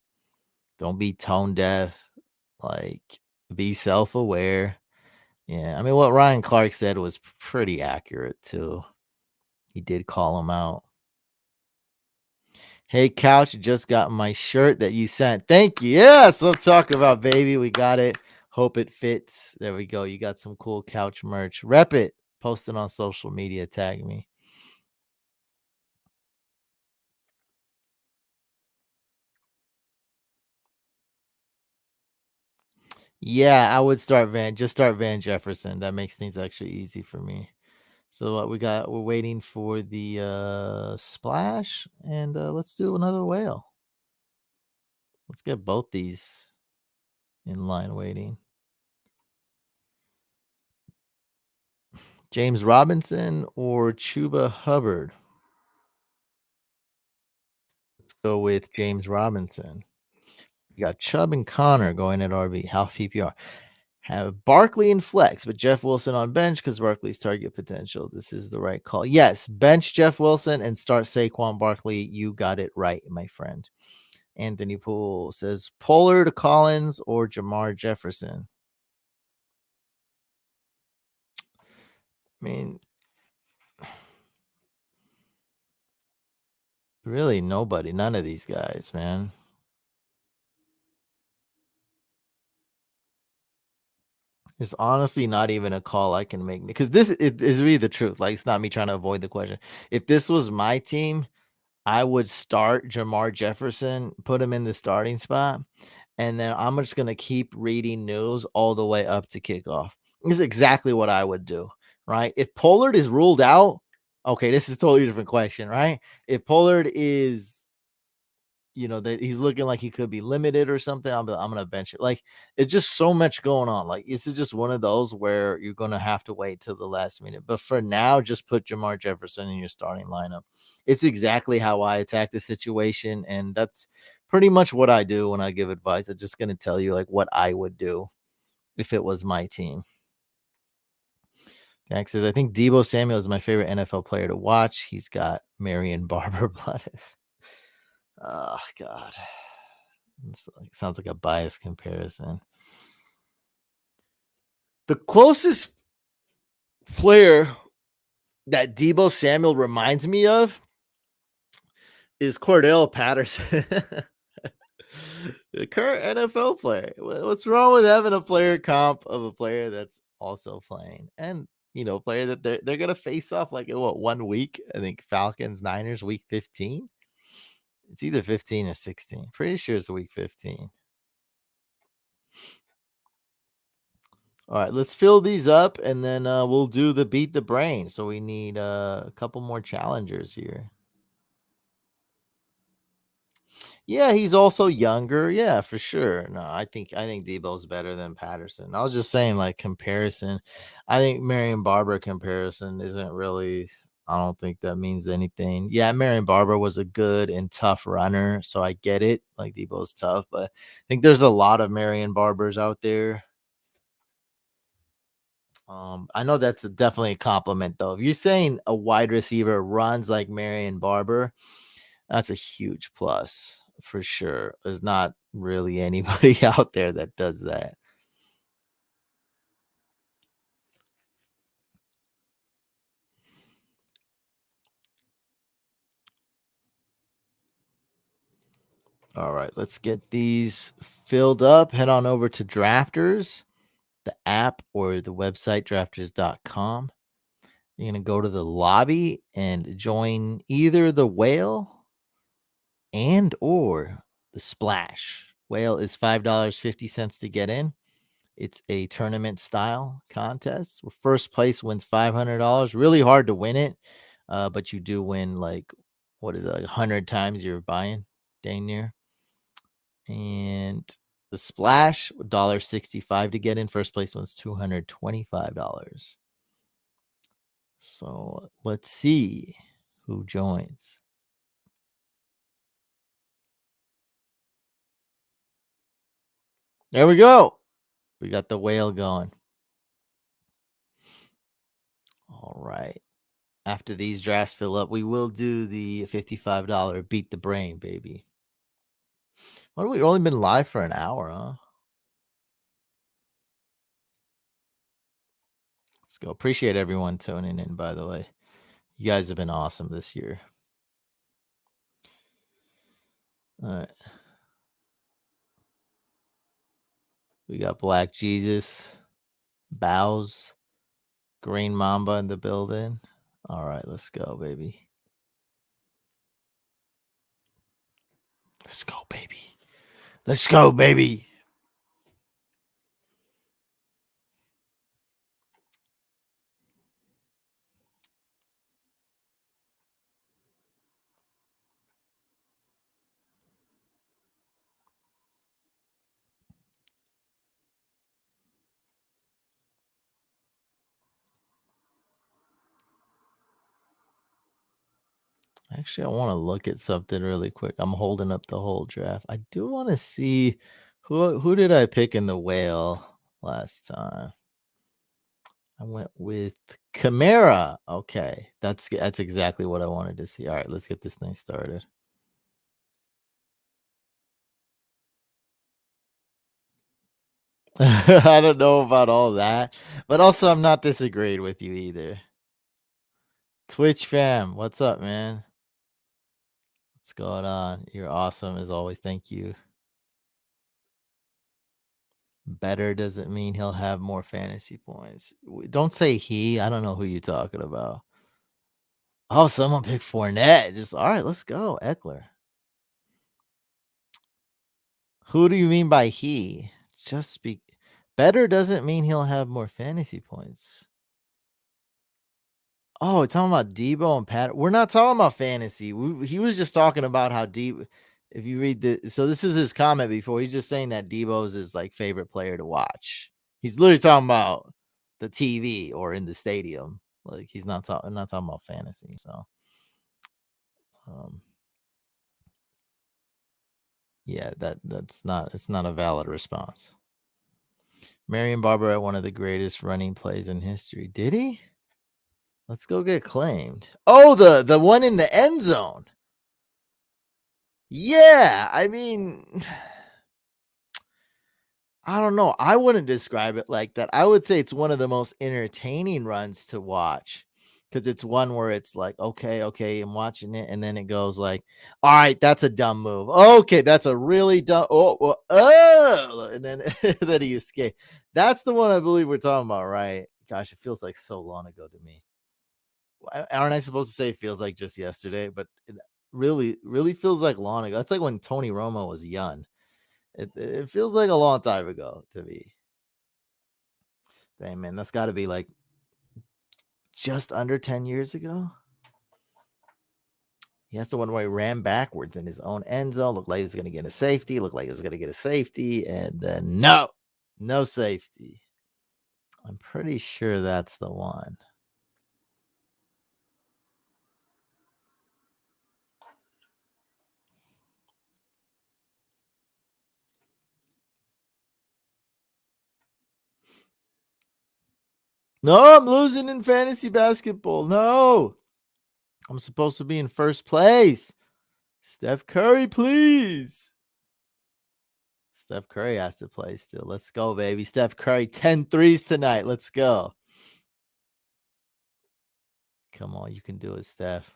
Don't be tone deaf. Like, be self aware. Yeah. I mean, what Ryan Clark said was pretty accurate, too. He did call him out. Hey, Couch, just got my shirt that you sent. Thank you. Yeah, that's what I'm talking about, baby. We got it. Hope it fits. There we go. You got some cool couch merch. Rep it. Post it on social media. Tag me. Yeah, I would start Van Jefferson. That makes things actually easy for me. So we're waiting for the splash, and let's do another whale. Let's get both these in line waiting. James Robinson or Chuba Hubbard? Let's go with James Robinson. We got Chubb and Connor going at RB, half PPR. Have Barkley and flex, but Jeff Wilson on bench because Barkley's target potential. This is the right call. Yes, bench Jeff Wilson and start Saquon Barkley. You got it right, my friend. Anthony Poole says Pollard, Collins, or Jamar Jefferson. I mean, really nobody, none of these guys, man. It's honestly not even a call I can make because this is really the truth. Like, it's not me trying to avoid the question. If this was my team, I would start Jamar Jefferson, put him in the starting spot, and then I'm just gonna keep reading news all the way up to kickoff. This is exactly what I would do, right? If Pollard is ruled out, okay, this is a totally different question, right? If Pollard is that he's looking like he could be limited or something, I'm gonna bench it. Like, it's just so much going on. Like, this is just one of those where you're gonna have to wait till the last minute. But for now, just put Jamar Jefferson in your starting lineup. It's exactly how I attack the situation, and that's pretty much what I do when I give advice. I'm just gonna tell you like what I would do if it was my team. Jack says, I think Debo Samuel is my favorite NFL player to watch. He's got Marion Barber blood. Oh God. Sounds like a biased comparison. The closest player that Debo Samuel reminds me of is Cordell Patterson. The current NFL player. What's wrong with having a player comp of a player that's also playing? And player that they're gonna face off like in what 1 week? I think Falcons, Niners, week 15. It's either 15 or 16. Pretty sure it's week 15. All right, let's fill these up and then we'll do the beat the brain. So we need a couple more challengers here. Yeah, he's also younger. Yeah, for sure. No, I think Debo's better than Patterson. I was just saying, like comparison. I think Marion Barber comparison isn't really. I don't think that means anything. Yeah, Marion Barber was a good and tough runner, so I get it. Like Debo's tough, but I think there's a lot of Marion Barbers out there. I know that's definitely a compliment, though. If you're saying a wide receiver runs like Marion Barber, that's a huge plus for sure. There's not really anybody out there that does that. All right, let's get these filled up. Head on over to Drafters, the app or the website, drafters.com. You're going to go to the lobby and join either the whale and or the splash. Whale is $5.50 to get in. It's a tournament style contest where first place wins $500. Really hard to win it, but you do win like what is it, like 100 times you're buying, dang near. And the splash $1.65 to get in. First place wins $225. So let's see who joins. There we go. We got the whale going. All right. After these drafts fill up, we will do the $55 beat the brain, baby. Well, we've only been live for an hour, huh? Let's go. Appreciate everyone tuning in, by the way. You guys have been awesome this year. All right. We got Black Jesus, Bows, Green Mamba in the building. All right, let's go, baby. Let's go, baby. Let's go, baby. Actually, I want to look at something really quick. I'm holding up the whole draft. I do want to see who did I pick in the whale last time. I went with Chimera. Okay, that's exactly what I wanted to see. All right, let's get this thing started. I don't know about all that, but also I'm not disagreeing with you either. Twitch fam, what's up, man? What's going on? You're awesome as always. Thank you. Better doesn't mean he'll have more fantasy points. Don't say he. I don't know who you're talking about. Oh, someone picked Fournette. Just all right, let's go. Eckler. Who do you mean by he? Just speak. Better doesn't mean he'll have more fantasy points. Oh, we're talking about Debo and Pat. We're not talking about fantasy. He was just talking about how Debo. If you read so this is his comment before. He's just saying that Debo's his like favorite player to watch. He's literally talking about the TV or in the stadium. Like he's not talking about fantasy. So, um, yeah, it's not a valid response. Marion Barber had one of the greatest running plays in history. Did he? Let's go get claimed. Oh, the one in the end zone. Yeah, I mean, I don't know. I wouldn't describe it like that. I would say it's one of the most entertaining runs to watch because it's one where it's like, okay, I'm watching it, and then it goes like, all right, that's a dumb move. Okay, that's a really dumb. And then then he escaped. That's the one I believe we're talking about, right? Gosh, it feels like so long ago to me. Aren't I supposed to say it feels like just yesterday? But it really feels like long ago. That's like when Tony Romo was young. It feels like a long time ago to me. Dang, man, that's got to be like just under 10 years ago. He has the one where he ran backwards in his own end zone. Looked like he was going to get a safety. Looked like he was going to get a safety. And then no safety. I'm pretty sure that's the one. No, I'm losing in fantasy basketball. No, I'm supposed to be in first place. Steph Curry, please. Steph Curry has to play still. Let's go, baby. Steph Curry, 10 threes tonight. Let's go. Come on, you can do it, Steph.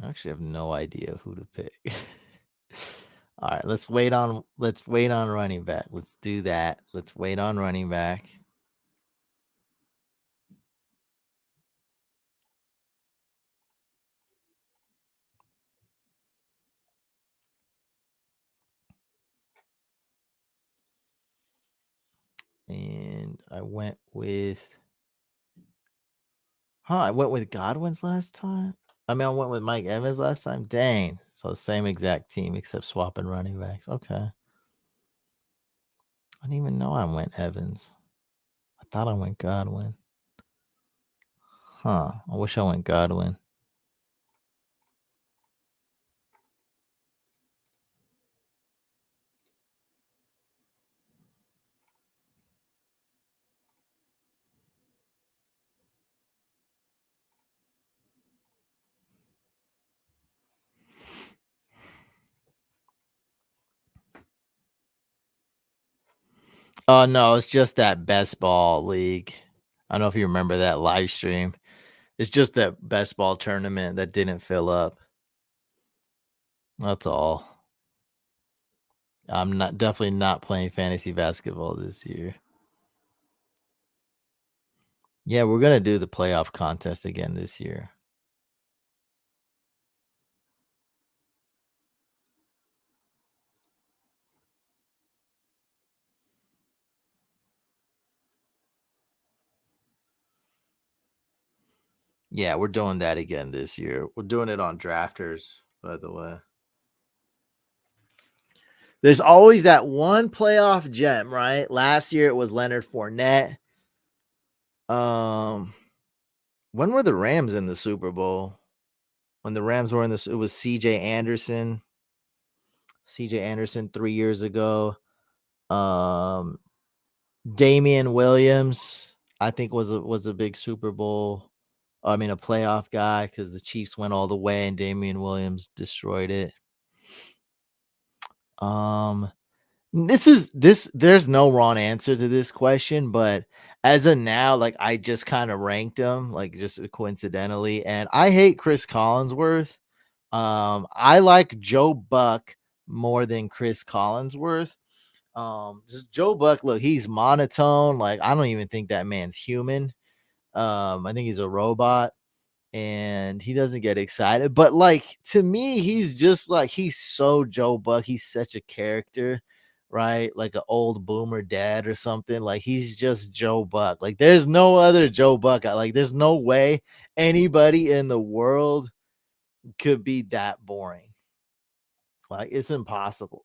I actually have no idea who to pick. All right, let's wait on running back. Let's do that. Let's wait on running back. And I went with Godwin's last time. I mean, I went with Mike Evans last time. Dang. So same exact team except swapping running backs. Okay. I didn't even know I went Evans. I thought I went Godwin. Huh. I wish I went Godwin. Oh no, it's just that best ball league. I don't know if you remember that live stream. It's just that best ball tournament that didn't fill up. That's all. I'm definitely not playing fantasy basketball this year. Yeah, we're gonna do the playoff contest again this year. Yeah, we're doing that again this year. We're doing it on drafters, by the way. There's always that one playoff gem, right? Last year it was Leonard Fournette. When were the Rams in the Super Bowl? When the Rams were in this, it was CJ Anderson. CJ Anderson 3 years ago. Um, Damien Williams, I think was a big Super Bowl. I mean, a playoff guy because the Chiefs went all the way and Damien Williams destroyed it. There's no wrong answer to this question, but as of now, like I just kind of ranked them, like just coincidentally, and I hate Chris Collinsworth. I like Joe Buck more than Chris Collinsworth. Just Joe Buck, look, he's monotone. Like, I don't even think that man's human. I think he's a robot and he doesn't get excited. But like to me, he's so Joe Buck. He's such a character, right? Like an old boomer dad or something. Like he's just Joe Buck. Like there's no other Joe Buck. Like there's no way anybody in the world could be that boring. Like it's impossible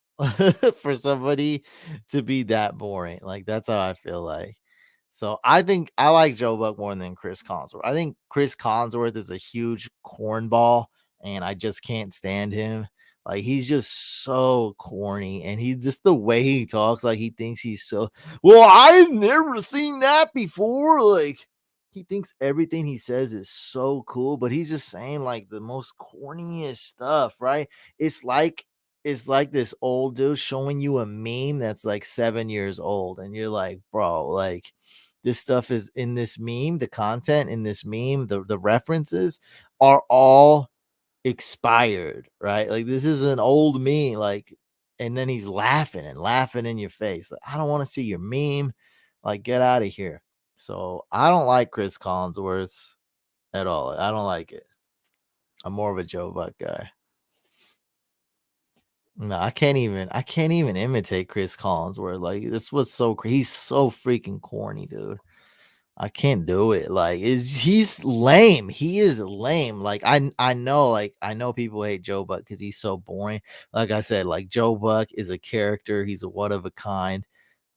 for somebody to be that boring. Like that's how I feel like. So I think I like Joe Buck more than Chris Collinsworth. I think Chris Collinsworth is a huge cornball, and I just can't stand him. Like he's just so corny, and he's just the way he talks. Like he thinks he's so well. I've never seen that before. Like he thinks everything he says is so cool, but he's just saying like the most corniest stuff, right? It's like is like this old dude showing you a meme that's like 7 years old, and you're like, "Bro, like, this stuff is in this meme, the content in this meme, the references are all expired, right? Like, this is an old meme, like," and then he's laughing and laughing in your face. Like, I don't wanna see your meme. Like, get out of here. So, I don't like Chris Collinsworth at all. I don't like it. I'm more of a Joe Buck guy. No, I can't even imitate Chris Collinsworth. Like, this was so he's so freaking corny, dude. I can't do it. Like, he's lame. He is lame. Like, I know people hate Joe Buck because he's so boring. Like I said, like, Joe Buck is a character. He's a one of a kind.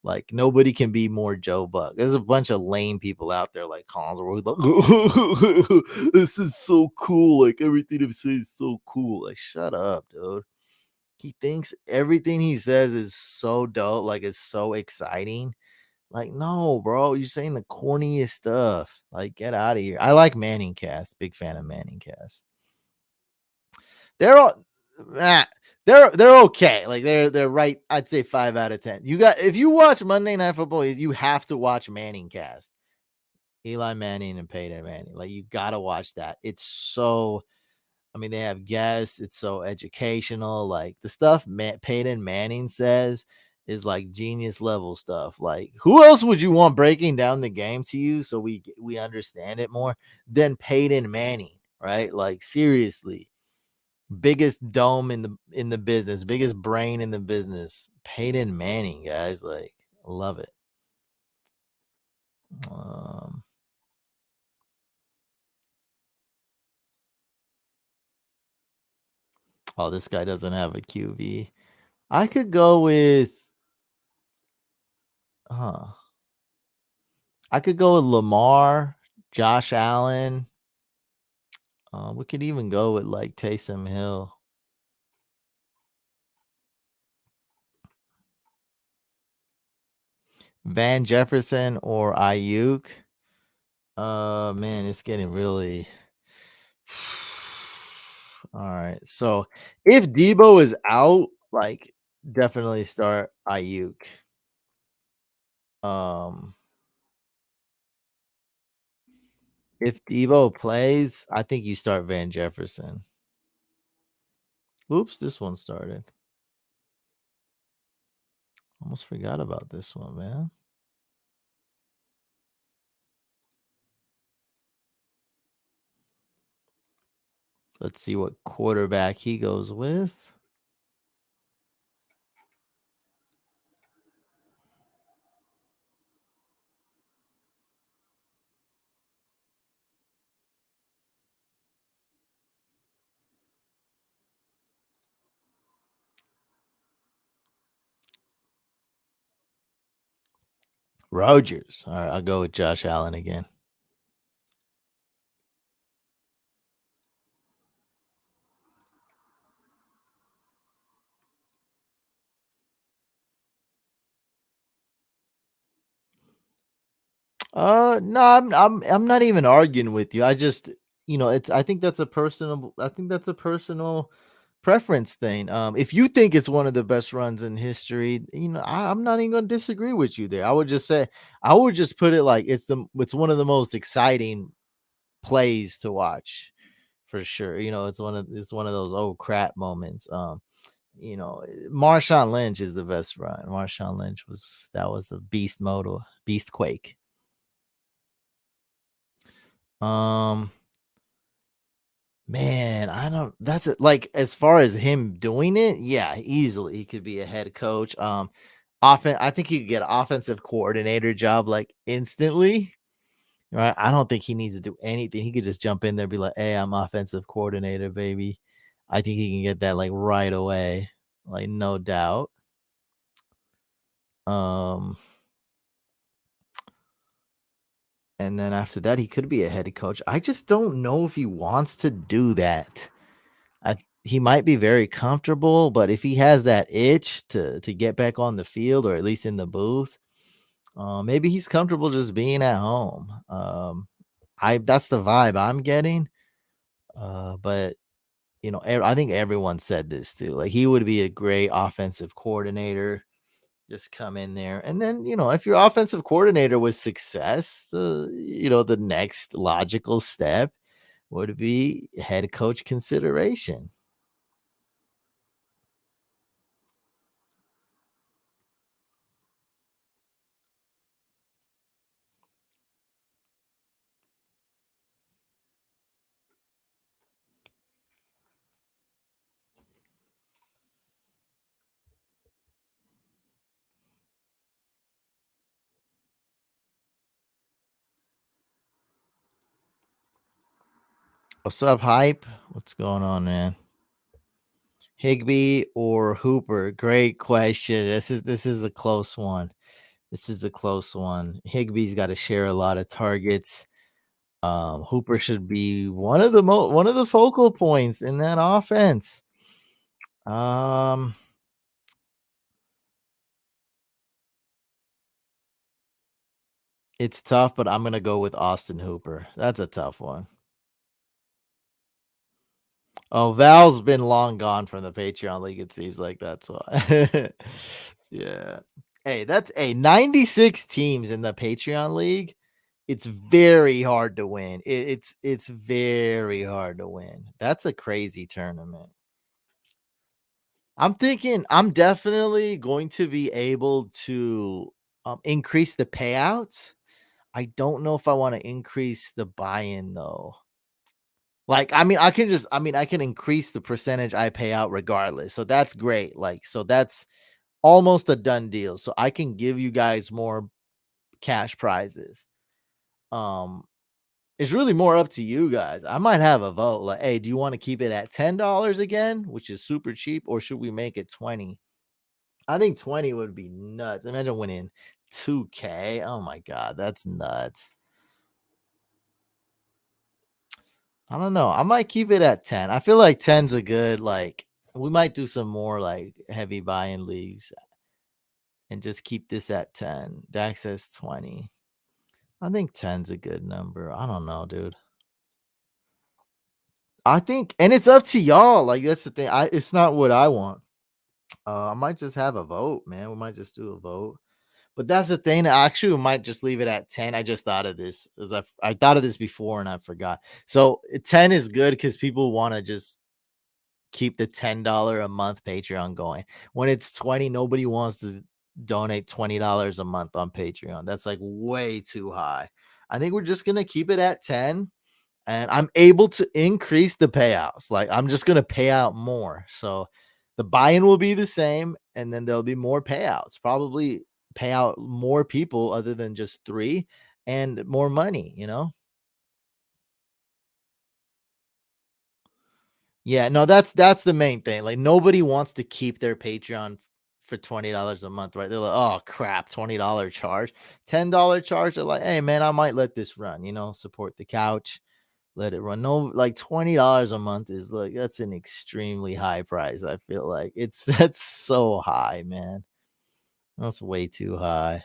Like, nobody can be more Joe Buck. There's a bunch of lame people out there like Collinsworth. Like, this is so cool. Like, everything he says is so cool. Like, shut up, dude. He thinks everything he says is so dope, like, it's so exciting. Like, no, bro, you're saying the corniest stuff. Like, get out of here. I like Manning Cast. Big fan of Manning Cast. They're all ah, they're okay. Like, they're right. I'd say 5 out of 10. You got if you watch Monday Night Football, you have to watch Manning Cast. Eli Manning and Peyton Manning. Like, you gotta watch that. It's so I mean, they have guests. It's so educational. Like, the stuff Peyton Manning says is like genius level stuff. Like, who else would you want breaking down the game to you so we understand it more than Peyton Manning, right? Like, seriously, biggest dome in the business, biggest brain in the business, Peyton Manning, guys. Like, love it. Um, oh, this guy doesn't have a QB. I could go with, huh? I could go with Lamar, Josh Allen. We could even go with like Taysom Hill, Van Jefferson, or Ayuk. Man, it's getting really. All right. So if Debo is out, like, definitely start Ayuk. Um, if Debo plays, I think you start Van Jefferson. Oops, this one started. Almost forgot about this one, man. Let's see what quarterback he goes with. Rodgers. All right, I'll go with Josh Allen again. No, I'm not even arguing with you. I just, it's I think that's a personal preference thing. If you think it's one of the best runs in history, I'm not even gonna disagree with you there. I would just put it like it's one of the most exciting plays to watch for sure. It's one of those old crap moments. Marshawn Lynch is the best run. Marshawn Lynch was a beast model, beast quake. Um, Man, I don't that's it. Like, as far as him doing it, yeah, easily he could be a head coach. I think he could get an offensive coordinator job like instantly. Right. I don't think he needs to do anything. He could just jump in there and be like, hey, I'm offensive coordinator, baby. I think he can get that like right away. Like, no doubt. Um, and then after that, he could be a head coach. I just don't know if he wants to do that. He might be very comfortable, but if he has that itch to get back on the field or at least in the booth, maybe he's comfortable just being at home. I That's the vibe I'm getting. But I think everyone said this too. Like he would be a great offensive coordinator. Just come in there, and then if your offensive coordinator was success, the next logical step would be head coach consideration. What's up, hype? What's going on, man? Higby or Hooper? Great question. This is a close one. This is a close one. Higby's got to share a lot of targets. Hooper should be one of the focal points in that offense. Um, it's tough, but I'm gonna go with Austin Hooper. That's a tough one. Oh, Val's been long gone from the Patreon League. It seems like that's why. Yeah. Hey, that's 96 teams in the Patreon League. It's very hard to win. It's very hard to win. That's a crazy tournament. I'm thinking I'm definitely going to be able to increase the payouts. I don't know if I want to increase the buy-in though. Like, I can increase the percentage I pay out regardless. So that's great. Like, so that's almost a done deal. So I can give you guys more cash prizes. Um, it's really more up to you guys. I might have a vote. Like, hey, do you want to keep it at $10 again, which is super cheap, or should we make it 20? I think 20 would be nuts. Imagine winning 2K. Oh my god, that's nuts. I don't know. I might keep it at 10. I feel like 10's a good like we might do some more like heavy buy-in leagues and just keep this at 10. Dax says 20. I think 10's a good number. I don't know, dude. I think and it's up to y'all. Like that's the thing. It's not what I want. I might just have a vote, man. We might just do a vote. But that's the thing. Actually, we might just leave it at 10. I just thought of this as I thought of this before and I forgot. So 10 is good because people want to just keep the $10 a month Patreon going. When it's 20, nobody wants to donate $20 a month on Patreon. That's like way too high. I think we're just gonna keep it at 10 and I'm able to increase the payouts. Like I'm just gonna pay out more. So the buy-in will be the same, and then there'll be more payouts. Probably pay out more people other than just three and more money. Yeah, no, that's the main thing. Like nobody wants to keep their Patreon for $20 a month, right? They're like, oh crap, $20 charge, $10 charge. They're like, hey man, I might let this run, support the couch, let it run. No, like $20 a month is like that's an extremely high price. I feel like it's that's so high, man. That's way too high.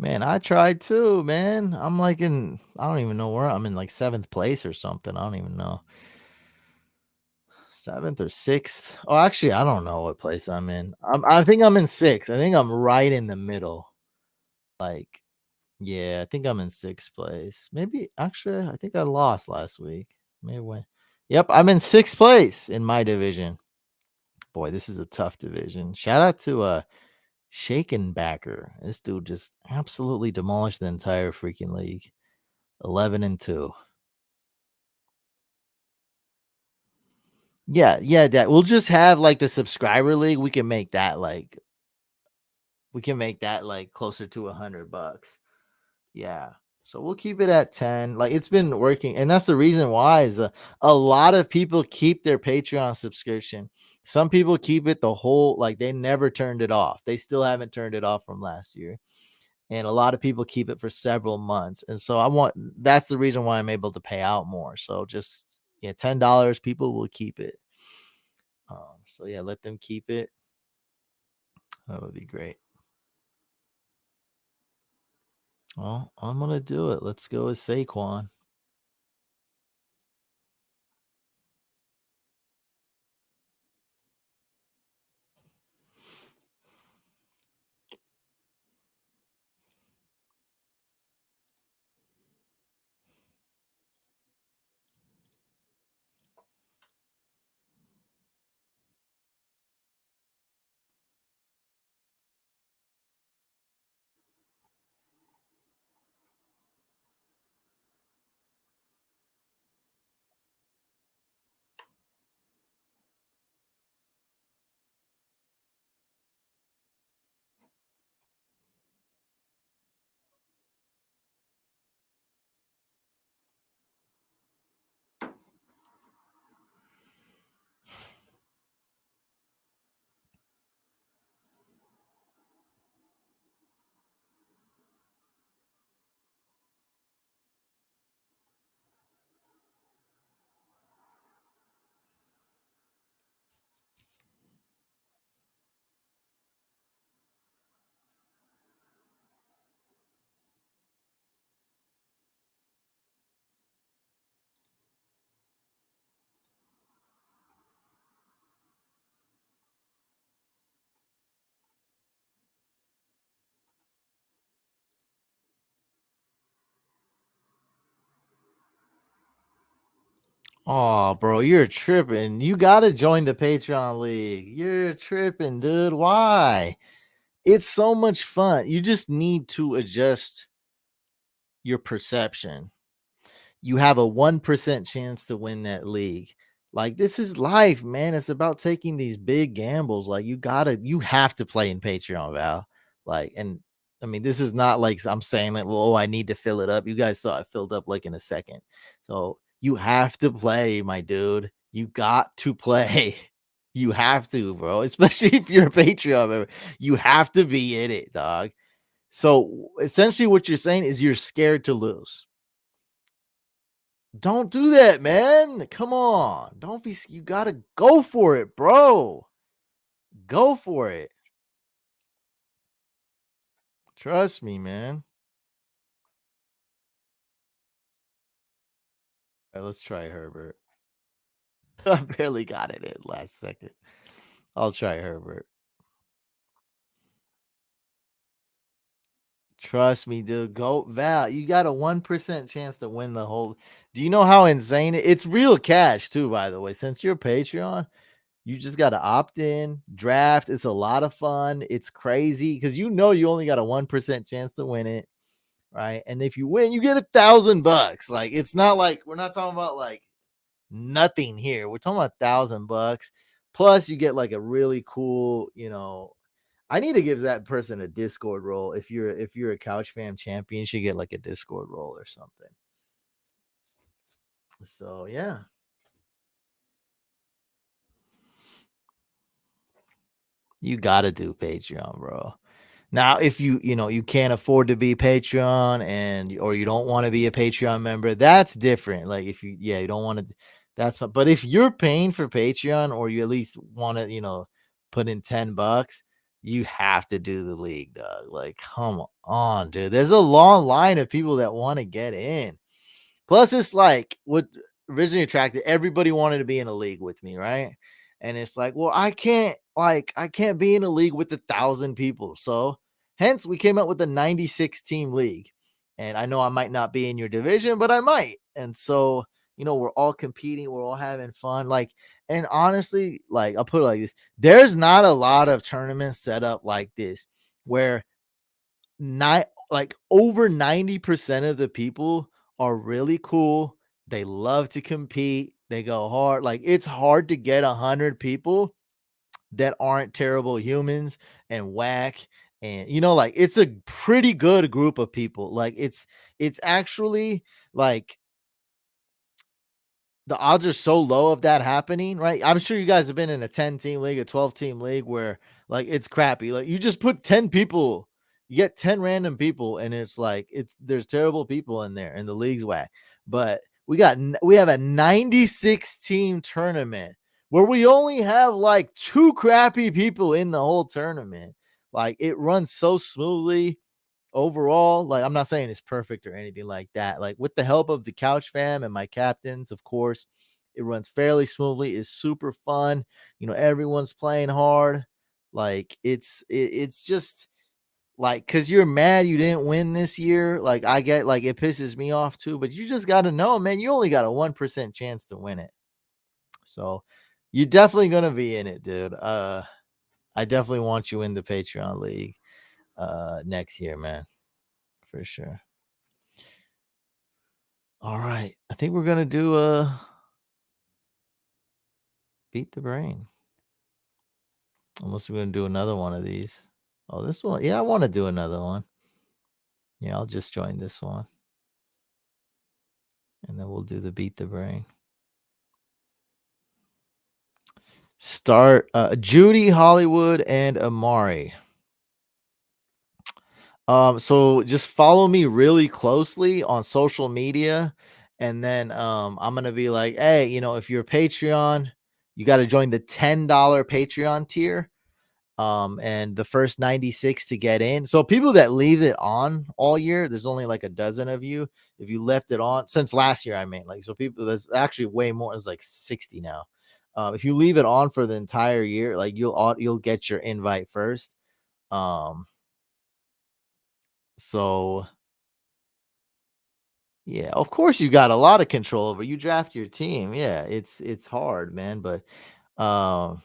Man, I tried too, man. I'm like I don't even know where I'm in like seventh place or something. I don't even know. Seventh or sixth. Oh, actually, I don't know what place I'm in. I think I'm in sixth. I think I'm right in the middle. Like, yeah, I think I'm in sixth place. Maybe actually, I think I lost last week. Maybe win. Yep, I'm in sixth place in my division. Boy, this is a tough division. Shout out to Shaken Backer. This dude just absolutely demolished the entire freaking league. 11-2. Yeah, yeah, that we'll just have like the subscriber league. We can make that like closer to $100. Yeah. So we'll keep it at 10. Like it's been working. And that's the reason why is a lot of people keep their Patreon subscription. Some people keep it the whole, like they never turned it off. They still haven't turned it off from last year. And a lot of people keep it for several months. And so that's the reason why I'm able to pay out more. So just, yeah, $10, people will keep it. So yeah, let them keep it. That would be great. Well, I'm gonna do it. Let's go with Saquon. Oh, bro, you're tripping. You gotta join the Patreon league. You're tripping, dude. Why? It's so much fun. You just need to adjust your perception. You have a 1% chance to win that league. Like this is life, man. It's about taking these big gambles. Like you have to play in Patreon, Val. Like, and I mean, this is not like I'm saying like, oh, I need to fill it up. You guys saw it filled up like in a second. So you have to play, my dude. You got to play. You have to, bro. Especially if you're a Patreon member. You have to be in it, dog. So essentially, what you're saying is you're scared to lose. Don't do that, man. Come on. Don't be you gotta go for it, bro. Go for it. Trust me, man. All right, let's try Herbert. I barely got it in last second. I'll try Herbert. Trust me, dude. Go Val. You got a 1% chance to win the whole. Do you know how insane it's real cash too, by the way. Since you're Patreon, you just got to opt in, draft. It's a lot of fun. It's crazy because you only got a 1% chance to win it, right? And if you win, you get $1,000. Like it's not like we're not talking about like nothing here. We're talking about $1,000. Plus, you get like a really cool, I need to give that person a Discord role. If you're a Couch Fam champion, you should get like a Discord role or something. So yeah. You gotta do Patreon, bro. Now, if you can't afford to be Patreon or you don't want to be a Patreon member, that's different. Like if you don't want to, that's fine. But if you're paying for Patreon or you at least want to, put in $10, you have to do the league, dog. Like, come on, dude. There's a long line of people that want to get in. Plus, it's like what originally attracted everybody wanted to be in a league with me, right? And it's like, well, I can't be in a league with 1,000 people. So hence we came up with a 96 team league. And I know I might not be in your division, but I might. And so, we're all competing, we're all having fun. Like, and honestly, like I'll put it like this: there's not a lot of tournaments set up like this where not like over 90% of the people are really cool. They love to compete. They go hard. Like it's hard to get 100 people that aren't terrible humans and whack And like it's a pretty good group of people. Like it's actually like the odds are so low of that happening, right? I'm sure you guys have been in a 10-team league, a 12-team league where like it's crappy. Like you just put 10 people, you get 10 random people, and it's like there's terrible people in there and the league's whack. But we have a 96 team tournament where we only have like 2 crappy people in the whole tournament. Like it runs so smoothly overall. Like I'm not saying it's perfect or anything like that. Like with the help of the couch fam and my captains, of course, it runs fairly smoothly. It's super fun. Everyone's playing hard. Like it's just like because you're mad you didn't win this year. Like I get like it pisses me off too, but you just got to know, man, you only got a 1% chance to win it. So you're definitely gonna be in it, dude. I definitely want you in the Patreon league next year, man, for sure. All right. I think we're gonna do beat the brain. Unless we're gonna do another one of these. Oh, this one. Yeah, I want to do another one. Yeah, I'll just join this one. And then we'll do the beat the brain. Start Judy, Hollywood, and Amari. So just follow me really closely on social media, and then I'm gonna be like, hey, if you're a Patreon, you got to join the $10 Patreon tier. And the first 96 to get in. So people that leave it on all year, there's only like a dozen of you. If you left it on since last year, I mean, like, so people, there's actually way more. It's like 60 now. If you leave it on for the entire year, like you'll get your invite first. Um, so yeah, of course you got a lot of control over. You draft your team. Yeah, it's hard, man, but um.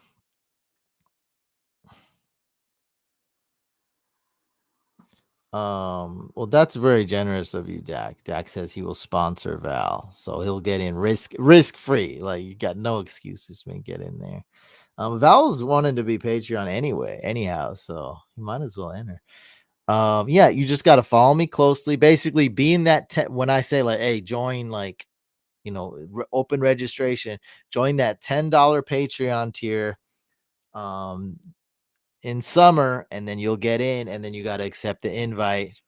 Well, that's very generous of you, Dak. Dak says he will sponsor Val, so he'll get in risk free. Like you got no excuses, man. Get in there. Val's wanting to be Patreon anyway, anyhow, so you might as well enter. Yeah, you just got to follow me closely. Basically, being that when I say like, hey, join, like, open registration, join that $10 Patreon tier. In summer, and then you'll get in, and then you got to accept the invite.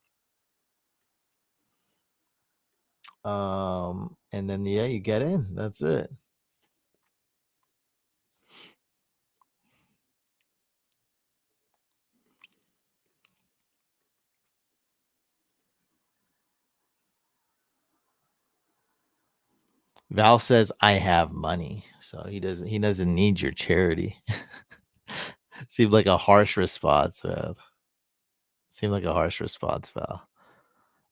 And then yeah, you get in. That's it. Val says I have money, so he doesn't need your charity. Seemed like a harsh response, man. Seemed like a harsh response, Val.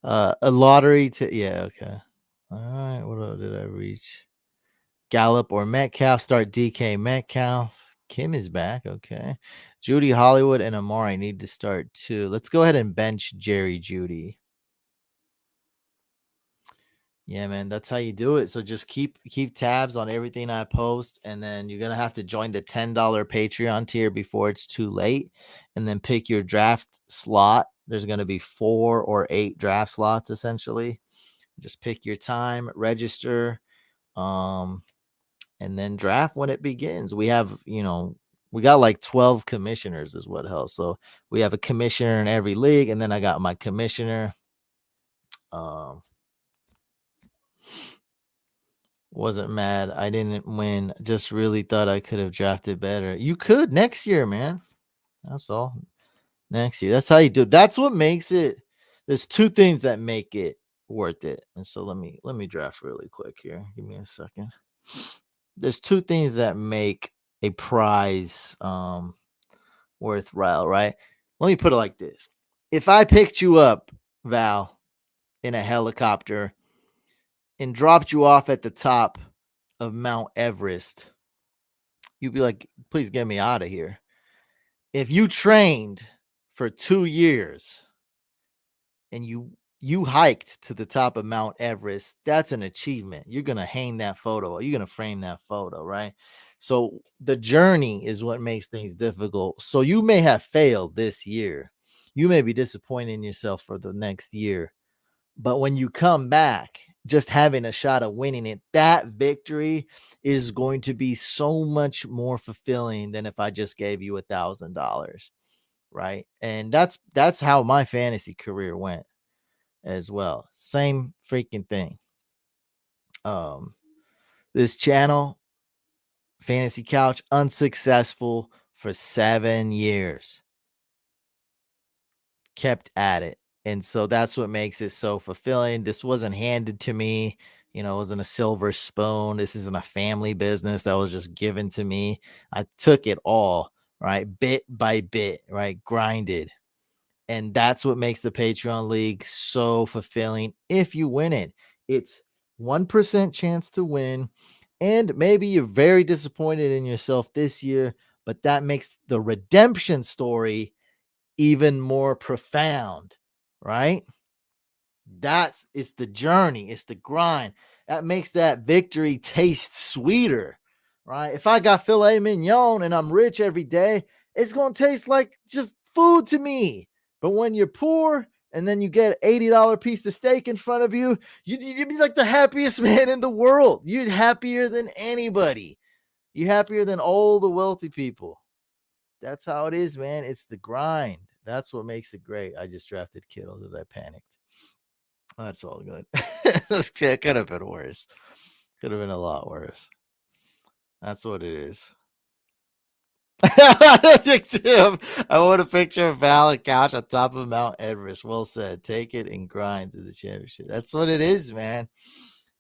A lottery to yeah, okay. All right, what did I reach? Gallup or Metcalf, start DK Metcalf. Kim is back, okay. Judy, Hollywood, and Amari need to start too. Let's go ahead and bench Jerry Judy. Yeah, man, that's how you do it. So just keep tabs on everything I post, and then you're gonna have to join the $10 Patreon tier before it's too late, and then pick your draft slot. There's gonna be 4 or 8 draft slots essentially. Just pick your time, register, and then draft when it begins. We have, we got like 12 commissioners is what helps. So we have a commissioner in every league, and then I got my commissioner. Wasn't mad. I didn't win. Just really thought I could have drafted better. You could next year, man. That's all. Next year. That's how you do it. That's what makes it. There's 2 things that make it worth it. And so let me draft really quick here. Give me a second. There's 2 things that make a prize worthwhile, right? Let me put it like this. If I picked you up, Val, in a helicopter and dropped you off at the top of Mount Everest, you'd be like, please get me out of here. If you trained for 2 years and you hiked to the top of Mount Everest, that's an achievement. You're going to hang that photo. You're going to frame that photo, right? So the journey is what makes things difficult. So you may have failed this year. you may be disappointed in yourself for the next year. But when you come back, just having a shot of winning it, that victory is going to be so much more fulfilling than if I just gave you $1,000, right? And that's how my fantasy career went as well. Same freaking thing. This channel, Fantasy Couch, unsuccessful for 7 years. Kept at it. And so that's what makes it so fulfilling. This wasn't handed to me, it wasn't a silver spoon. This isn't a family business that was just given to me. I took it all, right? Bit by bit, right? Grinded. And that's what makes the Patreon League so fulfilling if you win it. It's 1% chance to win. And maybe you're very disappointed in yourself this year, but that makes the redemption story even more profound, right? It's the journey, it's the grind that makes that victory taste sweeter, right? If I got filet mignon and I'm rich every day, it's going to taste like just food to me. But when you're poor and then you get an $80 piece of steak in front of you, you'd be like the happiest man in the world. You're happier than anybody. You're happier than all the wealthy people. That's how it is, man. It's the grind. That's what makes it great. I just drafted Kittle because I panicked. That's all good. It could have been worse. Could have been a lot worse. That's what it is. I want a picture of Val and Couch on top of Mount Everest. Well said. Take it and grind to the championship. That's what it is, man.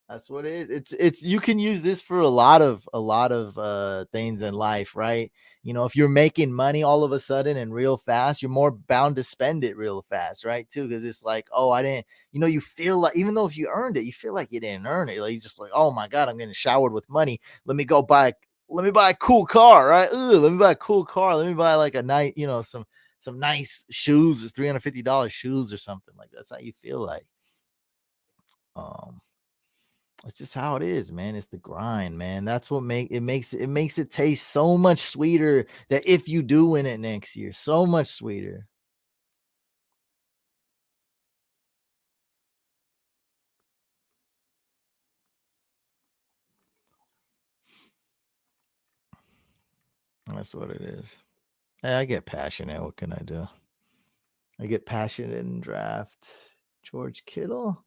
That's what it is. It's you can use this for a lot of things in life, right? If you're making money all of a sudden and real fast, you're more bound to spend it real fast, right? Too, because it's like, oh, I didn't, you feel like, even though if you earned it, you feel like you didn't earn it. Like you just like, oh my god, I'm getting showered with money. Let me buy a cool car, right? Let me buy a cool car. Let me buy like a nice, some nice shoes, $350 shoes or something like that. That's how you feel like. It's just how it is, man. It's the grind, man. That's what makes it taste so much sweeter that if you do win it next year, so much sweeter. That's what it is. Hey, I get passionate. What can I do? I get passionate in draft. George Kittle,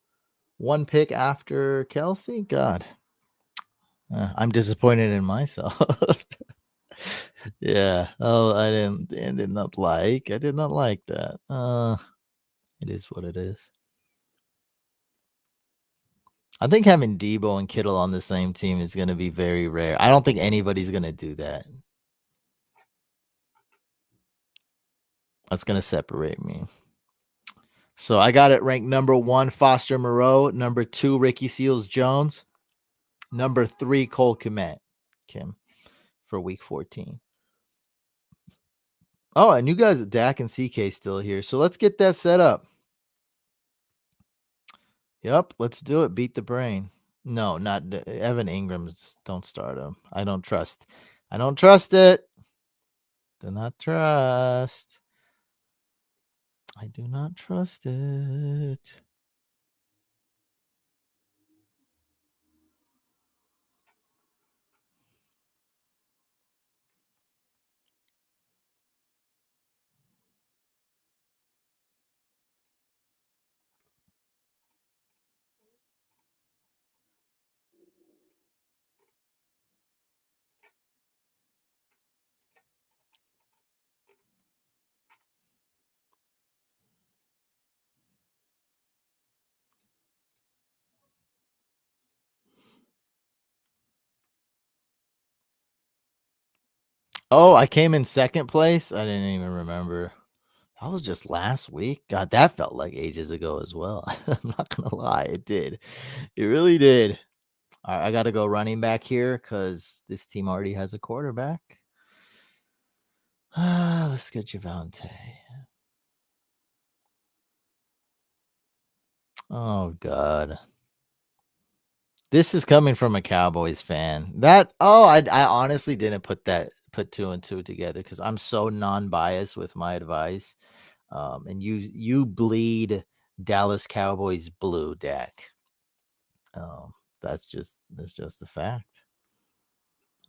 1 pick after Kelsey. God, I'm disappointed in myself. Yeah. Oh, I did not like that. It is what it is. I think having Debo and Kittle on the same team is going to be very rare. I don't think anybody's going to do that. That's going to separate me. So I got it ranked number 1, Foster Moreau. Number 2, Ricky Seals-Jones. Number 3, Cole Kmet, Kim, for week 14. Oh, and you guys, Dak and CK still here. So let's get that set up. Yep, let's do it. Beat the brain. No, not Evan Ingram. Don't start him. I don't trust it. Do not trust. I do not trust it. Oh, I came in second place? I didn't even remember. That was just last week. God, that felt like ages ago as well. I'm not going to lie. It did. It really did. All right, I got to go running back here because this team already has a quarterback. Let's get Javante. Oh, God. This is coming from a Cowboys fan. I honestly didn't put 2 and 2 together because I'm so non-biased with my advice. And you bleed Dallas Cowboys blue, Dak. That's just a fact.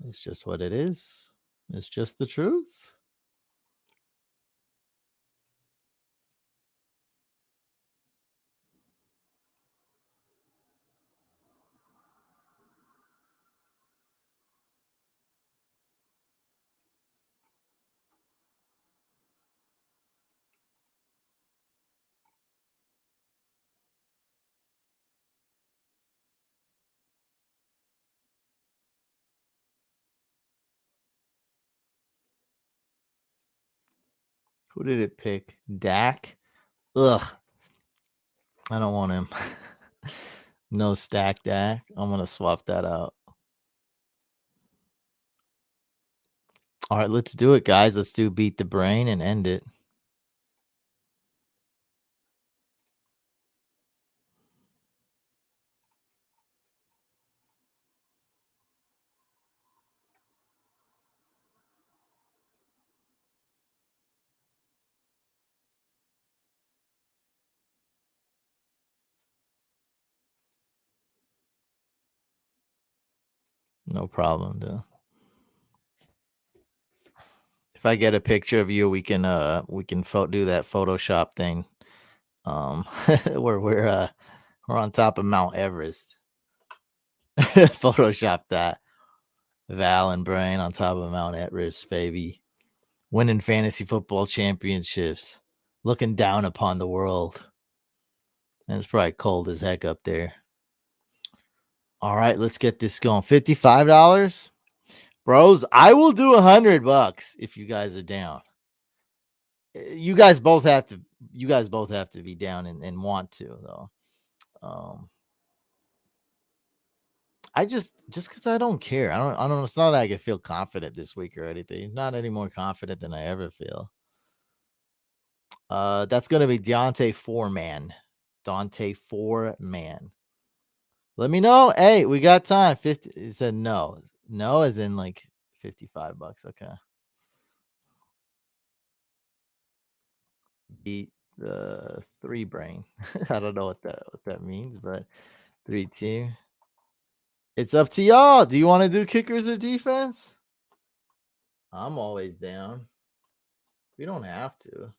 It's just what it is. It's just the truth. Who did it pick? Dak? Ugh. I don't want him. No stack Dak. I'm going to swap that out. All right, let's do it, guys. Let's do beat the brain and end it. No problem, dude. If I get a picture of you, we can do that Photoshop thing. Where we're on top of Mount Everest. Photoshop that. Val and Brain on top of Mount Everest, baby. Winning fantasy football championships. Looking down upon the world. And it's probably cold as heck up there. All right, let's get this going. $55? Bros, I will do $100 if you guys are down. You guys both have to be down and want to, though. I just because I don't care. I don't. It's not like I feel confident this week or anything. Not any more confident than I ever feel. That's gonna be Dante Foreman. Dante Foreman. Let me know. Hey, we got time. 50. He said no. No, as in like $55. Okay. Beat the 3 brain. I don't know what that means, but 3 team. It's up to y'all. Do you want to do kickers or defense? I'm always down. We don't have to.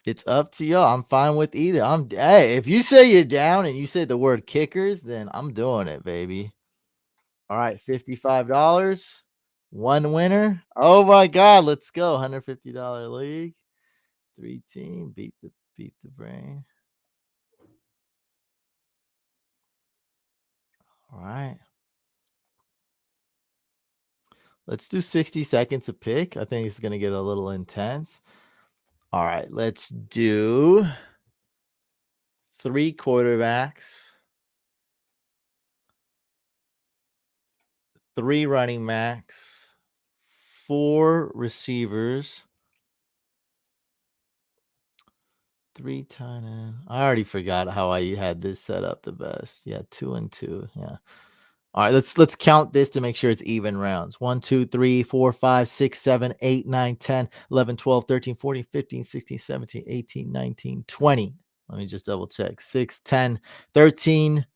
It's up to y'all. I'm fine with either. Hey, if you say you're down and you say the word kickers, then I'm doing it, baby. All right, $55. One winner. Oh my God, let's go. $150 league. 3 team. Beat the brain. All right. Let's do 60 seconds a pick. I think it's gonna get a little intense. All right, let's do 3 quarterbacks, 3 running backs, 4 receivers, 3 tight end. I already forgot how I had this set up the best. Yeah, 2 and 2. Yeah. All right, let's count this to make sure it's even rounds. 1, 2, 3, 4, 5, 6, 7, 8, 9, 10, 11, 12, 13, 14, 15, 16, 17, 18, 19, 20. Let me just double check. 6, 10, 13,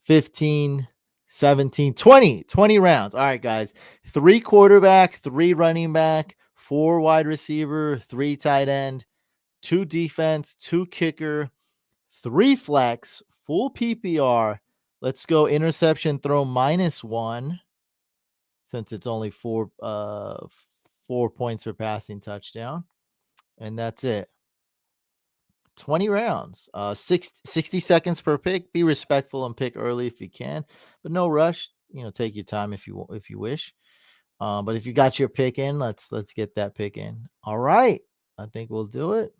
15, 17, 20. 20 rounds. All right, guys. 3 quarterback, 3 running back, 4 wide receiver, 3 tight end, 2 defense, 2 kicker, 3 flex, full PPR. Let's go interception throw -1 since it's only 4 points for passing touchdown. And that's it. 20 rounds. 60 seconds per pick. Be respectful and pick early if you can, but no rush. Take your time if you wish. But if you got your pick in, let's get that pick in. All right. I think we'll do it.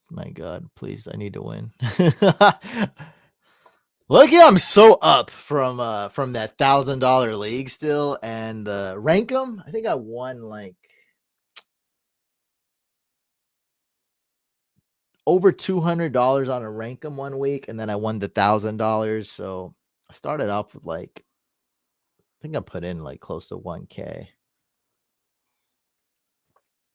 My God, please, I need to win. Look, yeah, I'm so up from that $1,000 league still, and rank 'em. I think I won like over $200 on a rank 'em one week, and then I won the $1,000. So I started off with like I think I put in like close to 1K.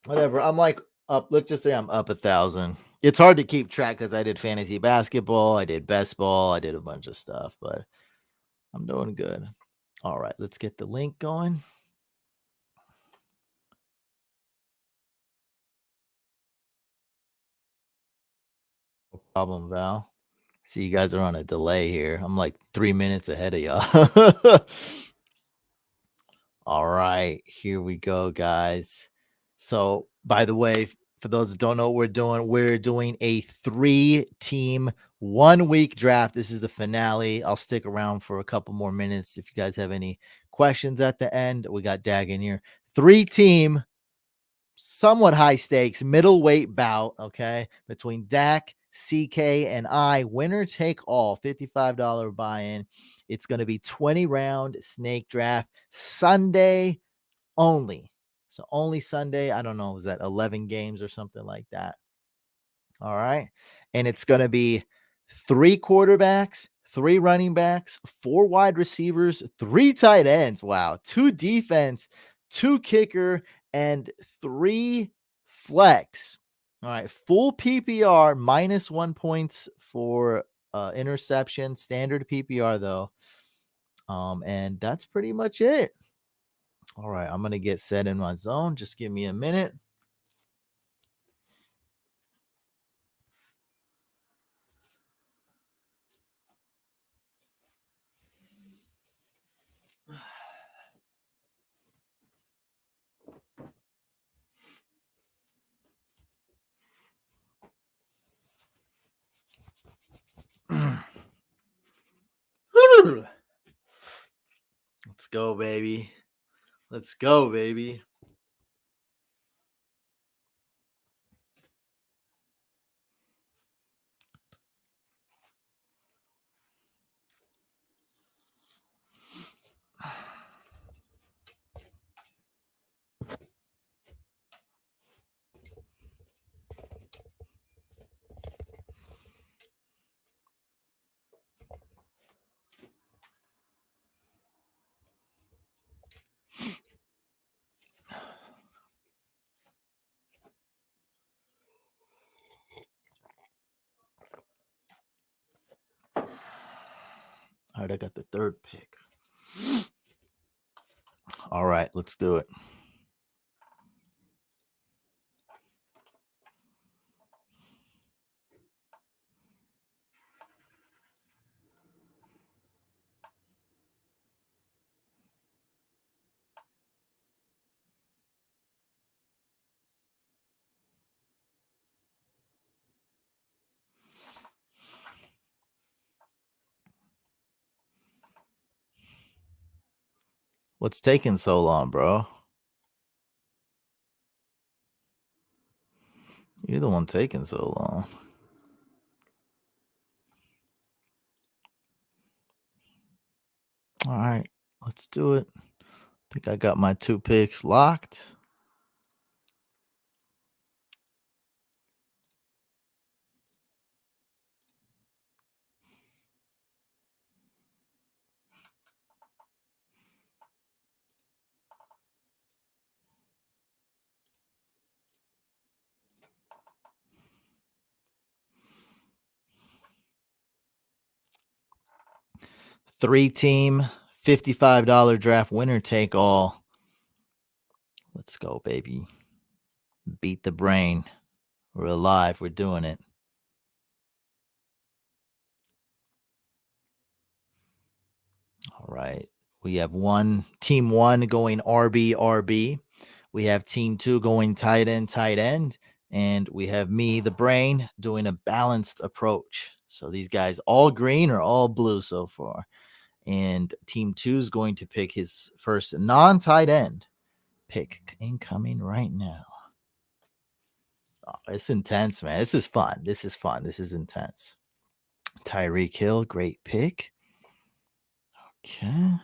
Whatever. I'm like up. Let's just say I'm up 1,000. It's hard to keep track because I did fantasy basketball, I did best ball, I did a bunch of stuff, but I'm doing good. All right, let's get the link going. No problem, Val. See, you guys are on a delay here. I'm like 3 minutes ahead of y'all. All right, here we go, guys. So, by the way, for those that don't know what we're doing a 3-team 1-week draft. This is the finale. I'll stick around for a couple more minutes if you guys have any questions at the end. We got Dag in here. 3-team, somewhat high stakes middleweight bout, okay, between Dak, CK, and I. Winner take all, $55 buy-in. It's going to be 20-round snake draft Sunday only. So only Sunday. I don't know, was that 11 games or something like that? All right. And it's going to be 3 quarterbacks, 3 running backs, 4 wide receivers, 3 tight ends. Wow. 2 defense, 2 kicker, and 3 flex. All right. Full PPR, -1 points for interception, standard PPR though. And that's pretty much it. All right. I'm going to get set in my zone. Just give me a minute. Let's go, baby. Let's go, baby. All right, I got the 3rd pick. All right, let's do it. What's taking so long, bro? You're the one taking so long. All right, let's do it. I think I got my 2 picks locked. Three-team, $55 draft, winner take all. Let's go, baby. Beat the brain. We're alive. We're doing it. All right. We have team 1 going RB. We have team 2 going tight end. And we have me, the brain, doing a balanced approach. So these guys all green or all blue so far. And team 2 is going to pick his first non-tight end pick incoming right now. Oh, it's intense, man. This is fun. This is intense. Tyreek Hill, great pick. Okay.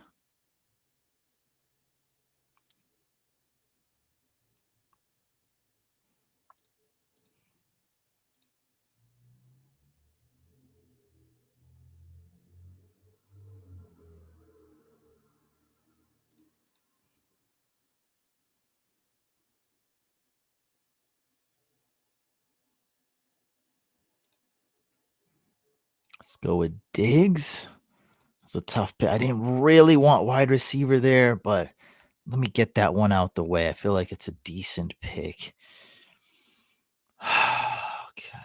Let's go with Diggs. It's a tough pick. I didn't really want wide receiver there, but let me get that one out the way. I feel like it's a decent pick. Okay.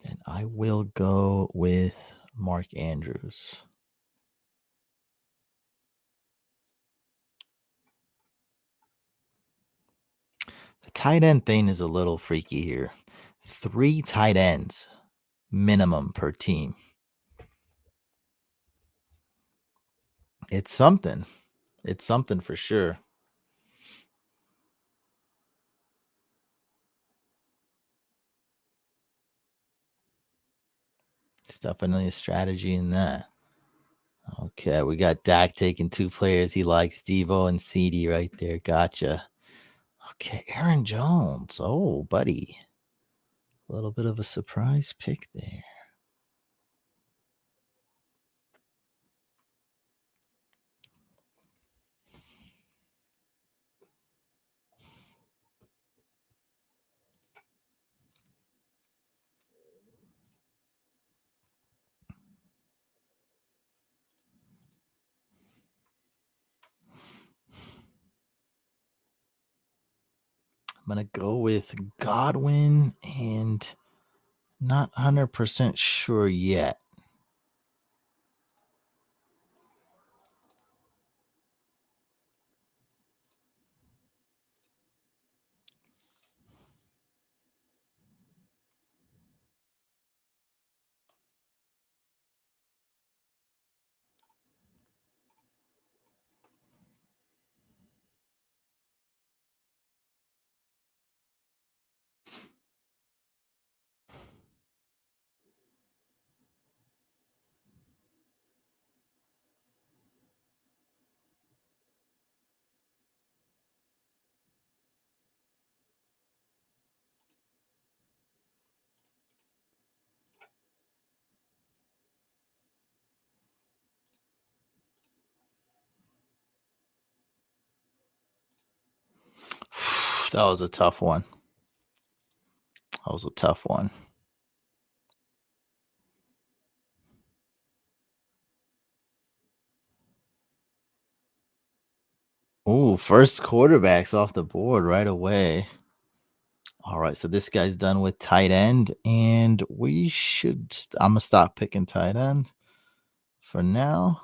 Then I will go with Mark Andrews. The tight end thing is a little freaky here. 3 tight ends minimum per team. It's something. It's something for sure. It's definitely a strategy in that. Okay, we got Dak taking 2 players he likes, Debo and CD right there. Gotcha. Okay, Aaron Jones. Oh, buddy. A little bit of a surprise pick there. I'm going to go with Godwin and not 100% sure yet. That was a tough one. That was a tough one. Ooh, first quarterbacks off the board right away. All right, so this guy's done with tight end, and we should. I'm gonna stop picking tight end for now.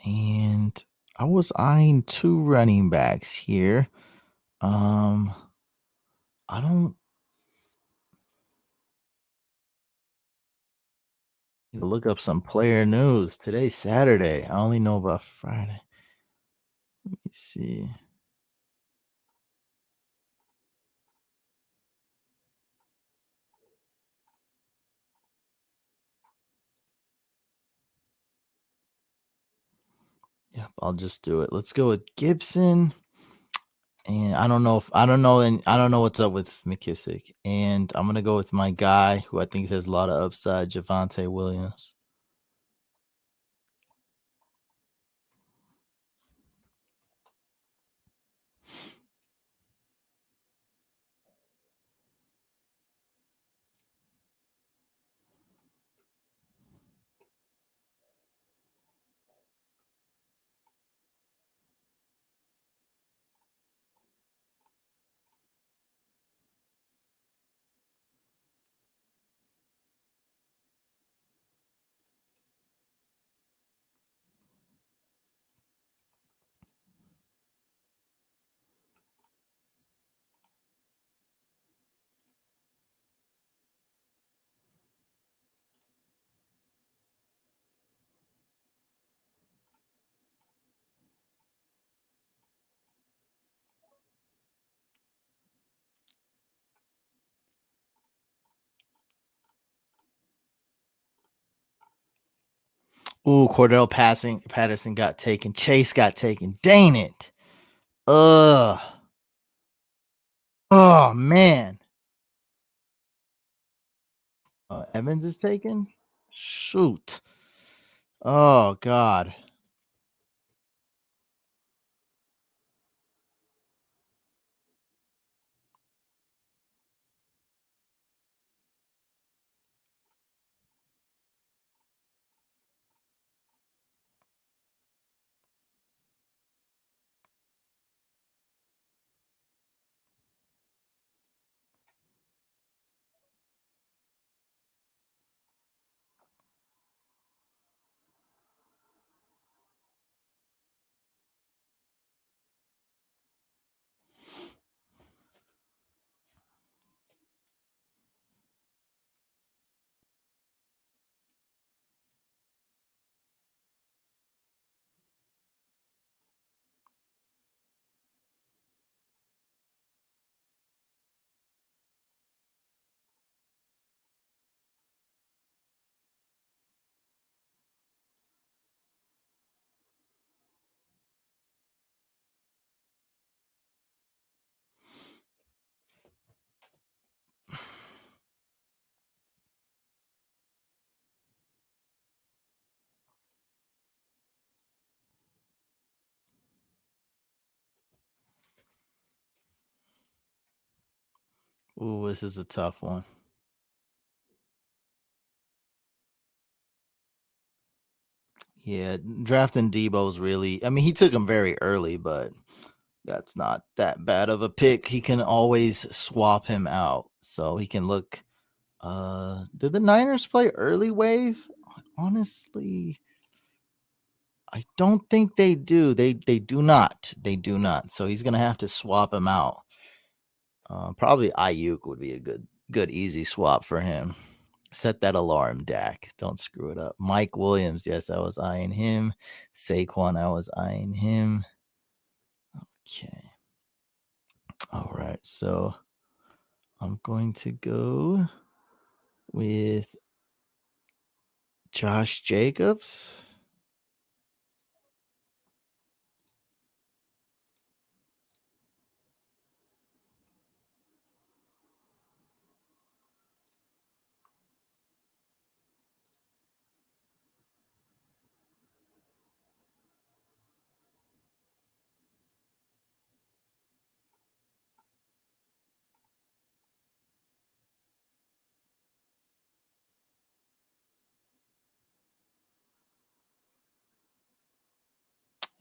And I was eyeing 2 running backs here. I don't need to look up some player news. Today's Saturday. I only know about Friday. Let me see. Yep, I'll just do it. Let's go with Gibson. And I don't know and I don't know what's up with McKissick. And I'm gonna go with my guy who I think has a lot of upside, Javonte Williams. Ooh, Cordell Patterson got taken. Chase got taken. Dang it. Ugh. Oh man. Evans is taken? Shoot. Oh God. Ooh, this is a tough one. Yeah, drafting Debo's really. I mean, he took him very early, but that's not that bad of a pick. He can always swap him out, so he can look. Did the Niners play early wave? Honestly, I don't think they do. They do not. They do not. So he's gonna have to swap him out. Probably Ayuk would be a good easy swap for him. Set that alarm, Dak. Don't screw it up. Mike Williams, yes, I was eyeing him. Saquon, I was eyeing him. Okay. All right. So I'm going to go with Josh Jacobs.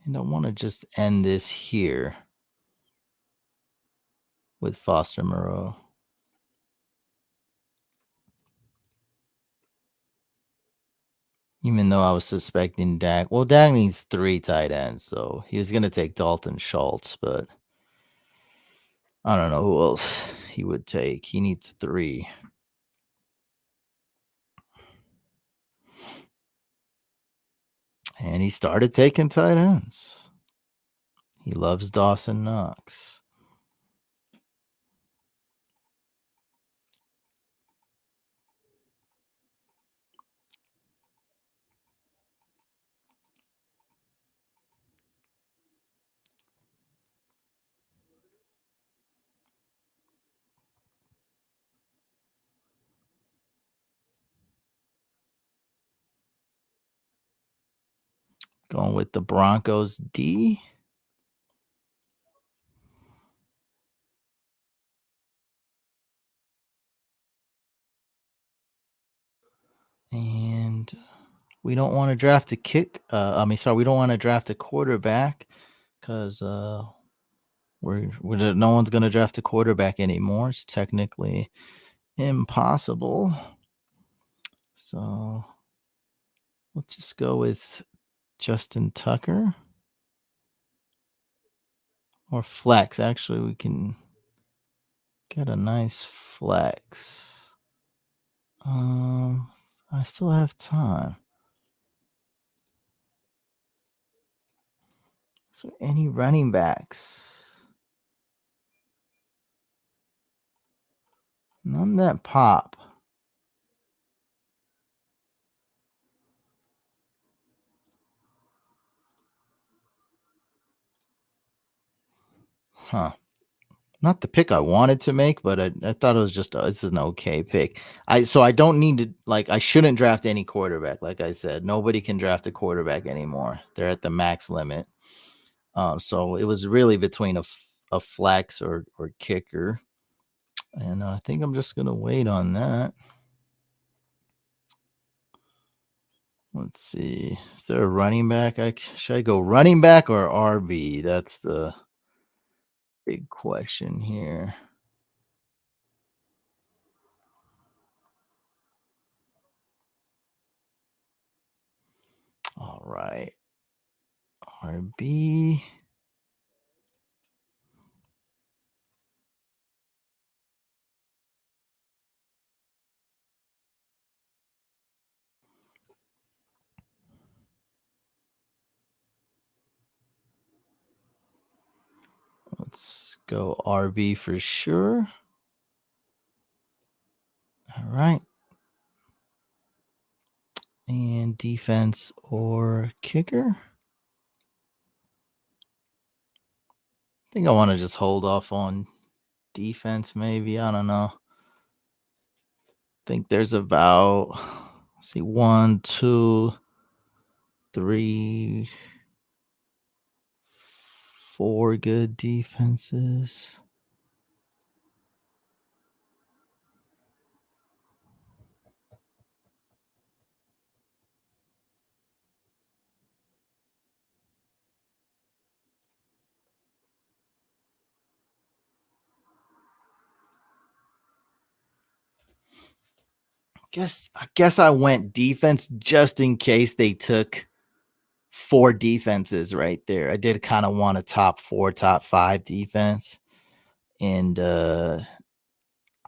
And I want to just end this here with Foster Moreau. Even though I was suspecting Dak. Well, Dak needs 3 tight ends, so he was going to take Dalton Schultz, but I don't know who else he would take. He needs 3. And he started taking tight ends. He loves Dawson Knox. Going with the Broncos D. And we don't want to draft a kick. We don't want to draft a quarterback because no one's going to draft a quarterback anymore. It's technically impossible. So we'll just go with Justin Tucker or flex. Actually, we can get a nice flex. I still have time. So any running backs? None that pop. Huh. Not the pick I wanted to make, but I thought it was just this is an okay pick. I don't need to I shouldn't draft any quarterback. Like I said, nobody can draft a quarterback anymore. They're at the max limit. So it was really between a flex or kicker, and I think I'm just gonna wait on that. Let's see. Is there a running back? Should I go running back or RB? That's the big question here. All right. RB. Let's go RB for sure. All right. And defense or kicker. I think I want to just hold off on defense, maybe. I don't know. I think there's about, let's see, 1, 2, 3, 4 good defenses. I guess I went defense just in case they took 4 defenses right there. I did kind of want a top 4, top 5 defense. And I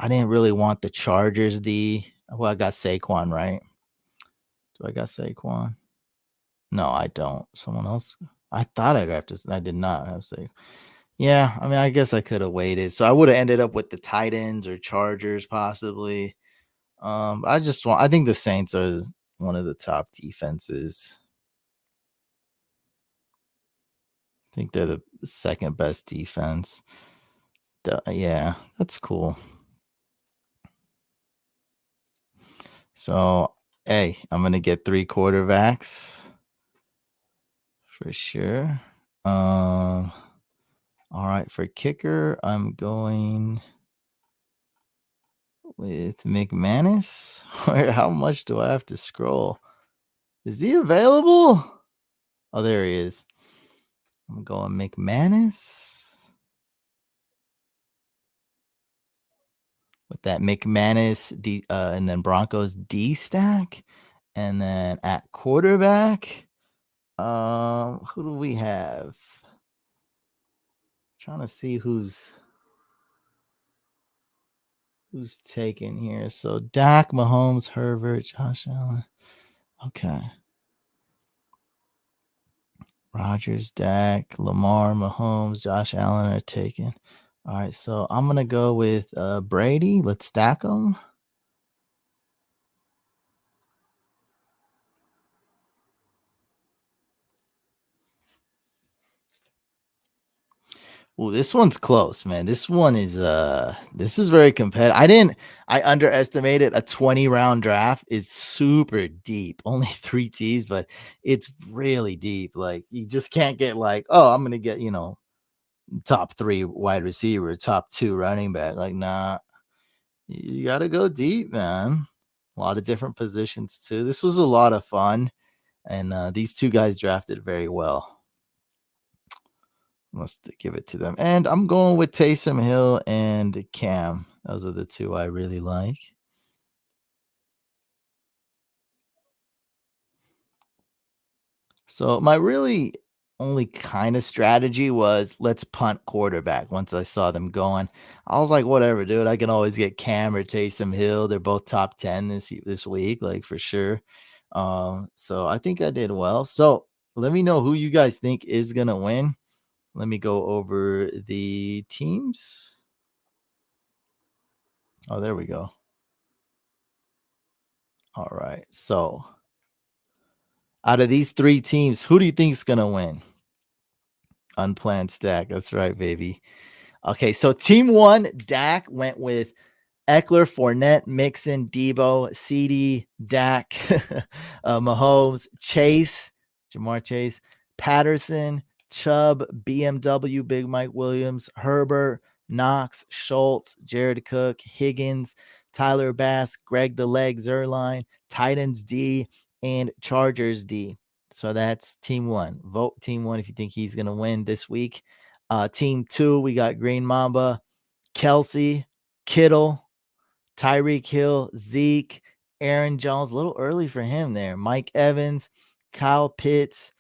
didn't really want the Chargers D. Well, I got Saquon, right? Do I got Saquon? No, I don't. Someone else. I thought I drafted. I did not have Saquon. Yeah, I mean, I guess I could have waited. So I would have ended up with the Titans or Chargers possibly. I think the Saints are one of the top defenses. I think they're the second best defense. Yeah, that's cool. So, hey, I'm gonna get 3 quarterbacks for sure. All right, for kicker, I'm going with McManus. How much do I have to scroll? Is he available? Oh, there he is. I'm going McManus. With that McManus D, and then Broncos D stack. And then at quarterback, who do we have? Trying to see who's taken here. So Dak, Mahomes, Herbert, Josh Allen. Okay. Rodgers, Dak, Lamar, Mahomes, Josh Allen are taken. All right, so I'm gonna go with Brady. Let's stack them. Well, this one's close, man. This is very competitive. I underestimated a 20 round draft is super deep. Only 3 teams, but it's really deep. Like you just can't get like, oh, I'm gonna get, top 3 wide receiver, top 2 running back. Like, nah, you gotta go deep, man. A lot of different positions too. This was a lot of fun. And these 2 guys drafted very well. Must give it to them. And I'm going with Taysom Hill and Cam. Those are the 2 I really like. So my really only kind of strategy was let's punt quarterback. Once I saw them going, I was like, whatever, dude. I can always get Cam or Taysom Hill. They're both top 10 this week, like for sure. So I think I did well. So let me know who you guys think is gonna win. Let me go over the teams. Oh, there we go. All right. So out of these 3 teams, who do you think is gonna win? Unplanned stack. That's right, baby. Okay, so team 1, Dak went with Eckler, Fournette, Mixon, Debo, CD, Dak, Mahomes, Chase, Jamar Chase, Patterson, Chubb, BMW, Big Mike Williams, Herbert, Knox, Schultz, Jared Cook, Higgins, Tyler Bass, Greg the Leg, Zerline, Titans D, and Chargers D. So that's team 1. Vote team 1 if you think he's going to win this week. Team 2, we got Green Mamba, Kelsey, Kittle, Tyreek Hill, Zeke, Aaron Jones. A little early for him there. Mike Evans, Kyle Pitts,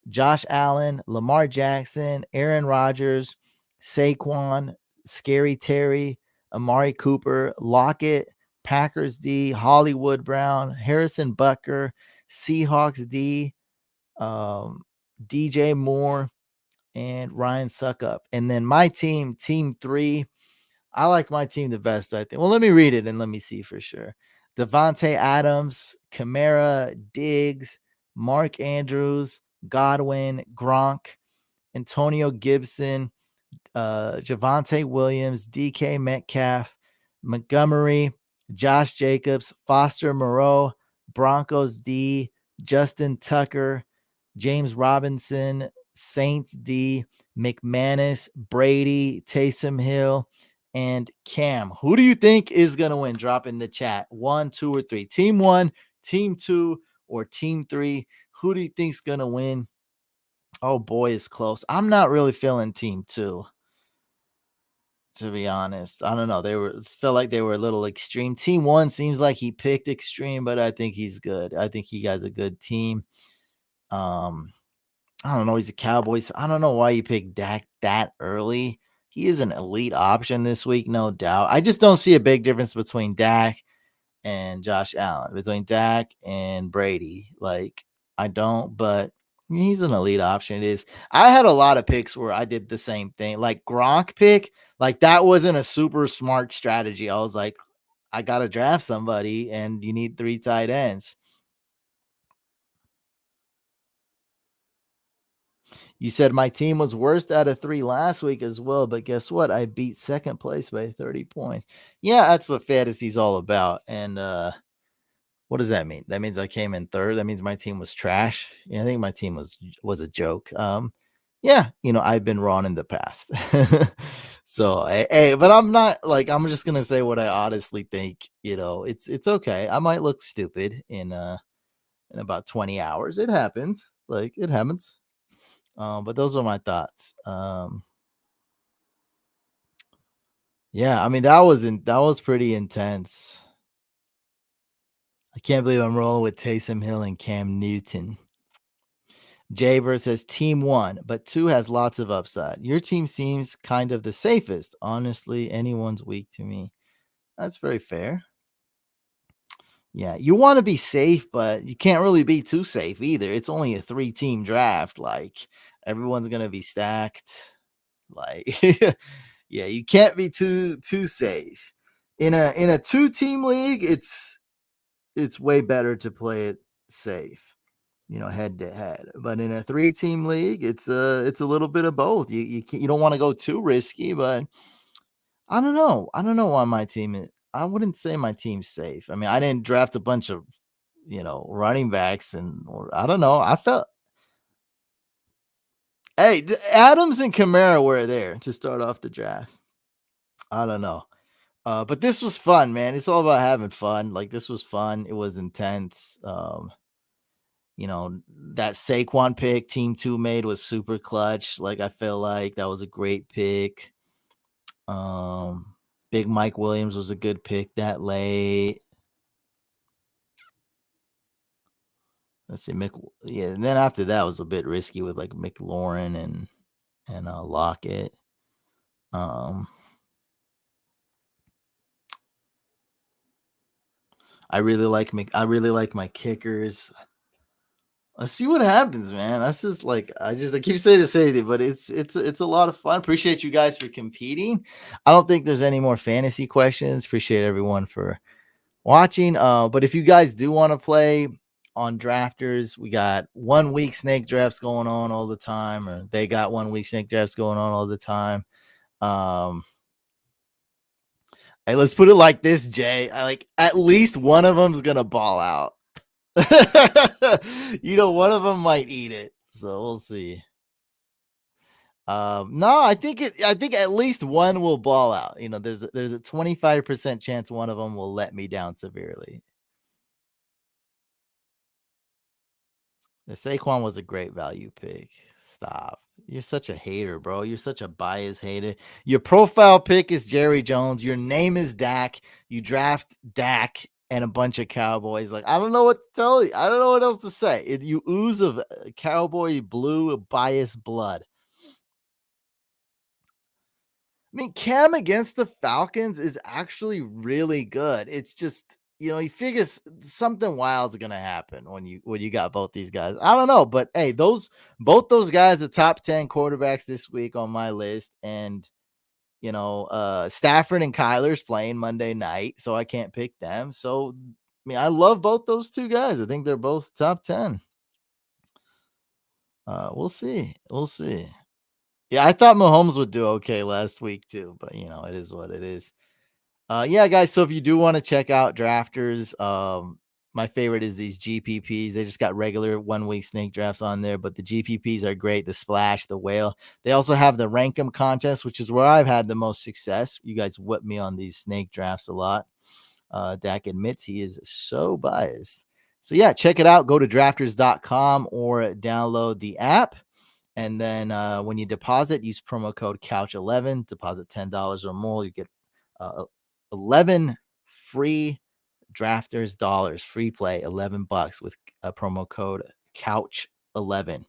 Josh Allen, Lamar Jackson, Aaron Rodgers, Saquon, Scary Terry, Amari Cooper, Lockett, Packers D, Hollywood Brown, Harrison Butker, Seahawks D, DJ Moore, and Ryan Suckup. And then my team, team 3, I like my team the best, I think. Well, let me read it and let me see for sure. Devontae Adams, Kamara, Diggs, Mark Andrews, Godwin, Gronk, Antonio Gibson, Javante Williams, DK Metcalf, Montgomery, Josh Jacobs, Foster Moreau, Broncos D, Justin Tucker, James Robinson, Saints D, McManus, Brady, Taysom Hill, and Cam. Who do you think is going to win? Drop in the chat. 1, 2, or 3. Team 1, team 2, or team 3. Who do you think is going to win? Oh boy, it's close. I'm not really feeling team 2. to be honest. I don't know. They were felt like they were a little extreme. Team one seems like he picked extreme, but I think he's good. I think he has a good team. Um, I don't know. He's a Cowboys. I don't know why you picked Dak that early. He is an elite option this week, no doubt. I just don't see a big difference between Dak and Josh Allen, between Dak and Brady. Like, I don't, but he's an elite option. It is. I had a lot of picks where I did the same thing. Like Gronk pick, like that wasn't a super smart strategy. I was like, I gotta draft somebody, and you need three tight ends. You said my team was worst out of three last week as well, but guess what? I beat second place by 30 points. Yeah, that's what fantasy's all about. And what does that mean? That means I came in third. That means my team was trash. Yeah, I think my team was a joke. Yeah, I've been wrong in the past. So hey, but I'm not like I'm just gonna say what I honestly think. It's okay. I might look stupid in about 20 hours. It happens. Like it happens. But those are my thoughts. Yeah, I mean that was pretty intense. I can't believe I'm rolling with Taysom Hill and Cam Newton. Jay versus Team One, but two has lots of upside. Your team seems kind of the safest. Honestly, anyone's weak to me. That's very fair. Yeah, you want to be safe, but you can't really be too safe either. It's only a three-team draft. Like everyone's gonna be stacked. Like, yeah, you can't be too safe. In a two-team league, it's way better to play it safe, head to head. But in a three-team league, it's a little bit of both. You don't want to go too risky, but I don't know. I don't know why my team is. I wouldn't say my team's safe. I mean, I didn't draft a bunch of running backs, or I don't know. I felt hey, Adams and Kamara were there to start off the draft. I don't know. But this was fun, man. It's all about having fun. Like this was fun. It was intense. That Saquon pick team two made was super clutch. Like I feel like that was a great pick. Um, Big Mike Williams was a good pick that late. Let's see, yeah, and then after that was a bit risky with like McLaurin and Lockett. Um, I really like my kickers. Let's see what happens, man. That's just like I keep saying the same thing, but it's a lot of fun. Appreciate you guys for competing. I don't think there's any more fantasy questions. Appreciate everyone for watching. But if you guys do want to play on drafters, we got 1 week snake drafts going on all the time, or they got 1 week snake drafts going on all the time. Um, hey, let's put it like this, Jay. Like at least one of them's gonna ball out. One of them might eat it, so we'll see. No, I think at least one will ball out. There's a 25% chance one of them will let me down severely. The Saquon was a great value pick. Stop. You're such a hater, bro. You're such a biased hater. Your profile pick is Jerry Jones. Your name is Dak. You draft Dak and a bunch of Cowboys. Like, I don't know what to tell you. I don't know what else to say. You ooze of Cowboy blue biased blood. I mean, Cam against the Falcons is actually really good. It's just, you figure something wild's gonna happen when you got both these guys. I don't know, but hey, both those guys are top 10 quarterbacks this week on my list, and Stafford and Kyler's playing Monday night, so I can't pick them. So, I mean, I love both those two guys. I think they're both top 10. We'll see. We'll see. Yeah, I thought Mahomes would do okay last week too, but it is what it is. Yeah, guys. So if you do want to check out drafters, my favorite is these GPPs. They just got regular 1 week snake drafts on there, but the GPPs are great. The Splash, the Whale. They also have the Rank 'em contest, which is where I've had the most success. You guys whip me on these snake drafts a lot. Dak admits he is so biased. So yeah, check it out. Go to drafters.com or download the app. And then when you deposit, use promo code Couch11. Deposit $10 or more, you get 11 free drafters dollars, free play, $11 with a promo code Couch11.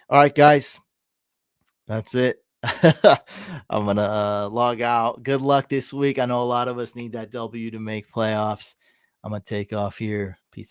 All right, guys, that's it. I'm gonna log out. Good luck this week. I know a lot of us need that W to make playoffs. I'm gonna take off here.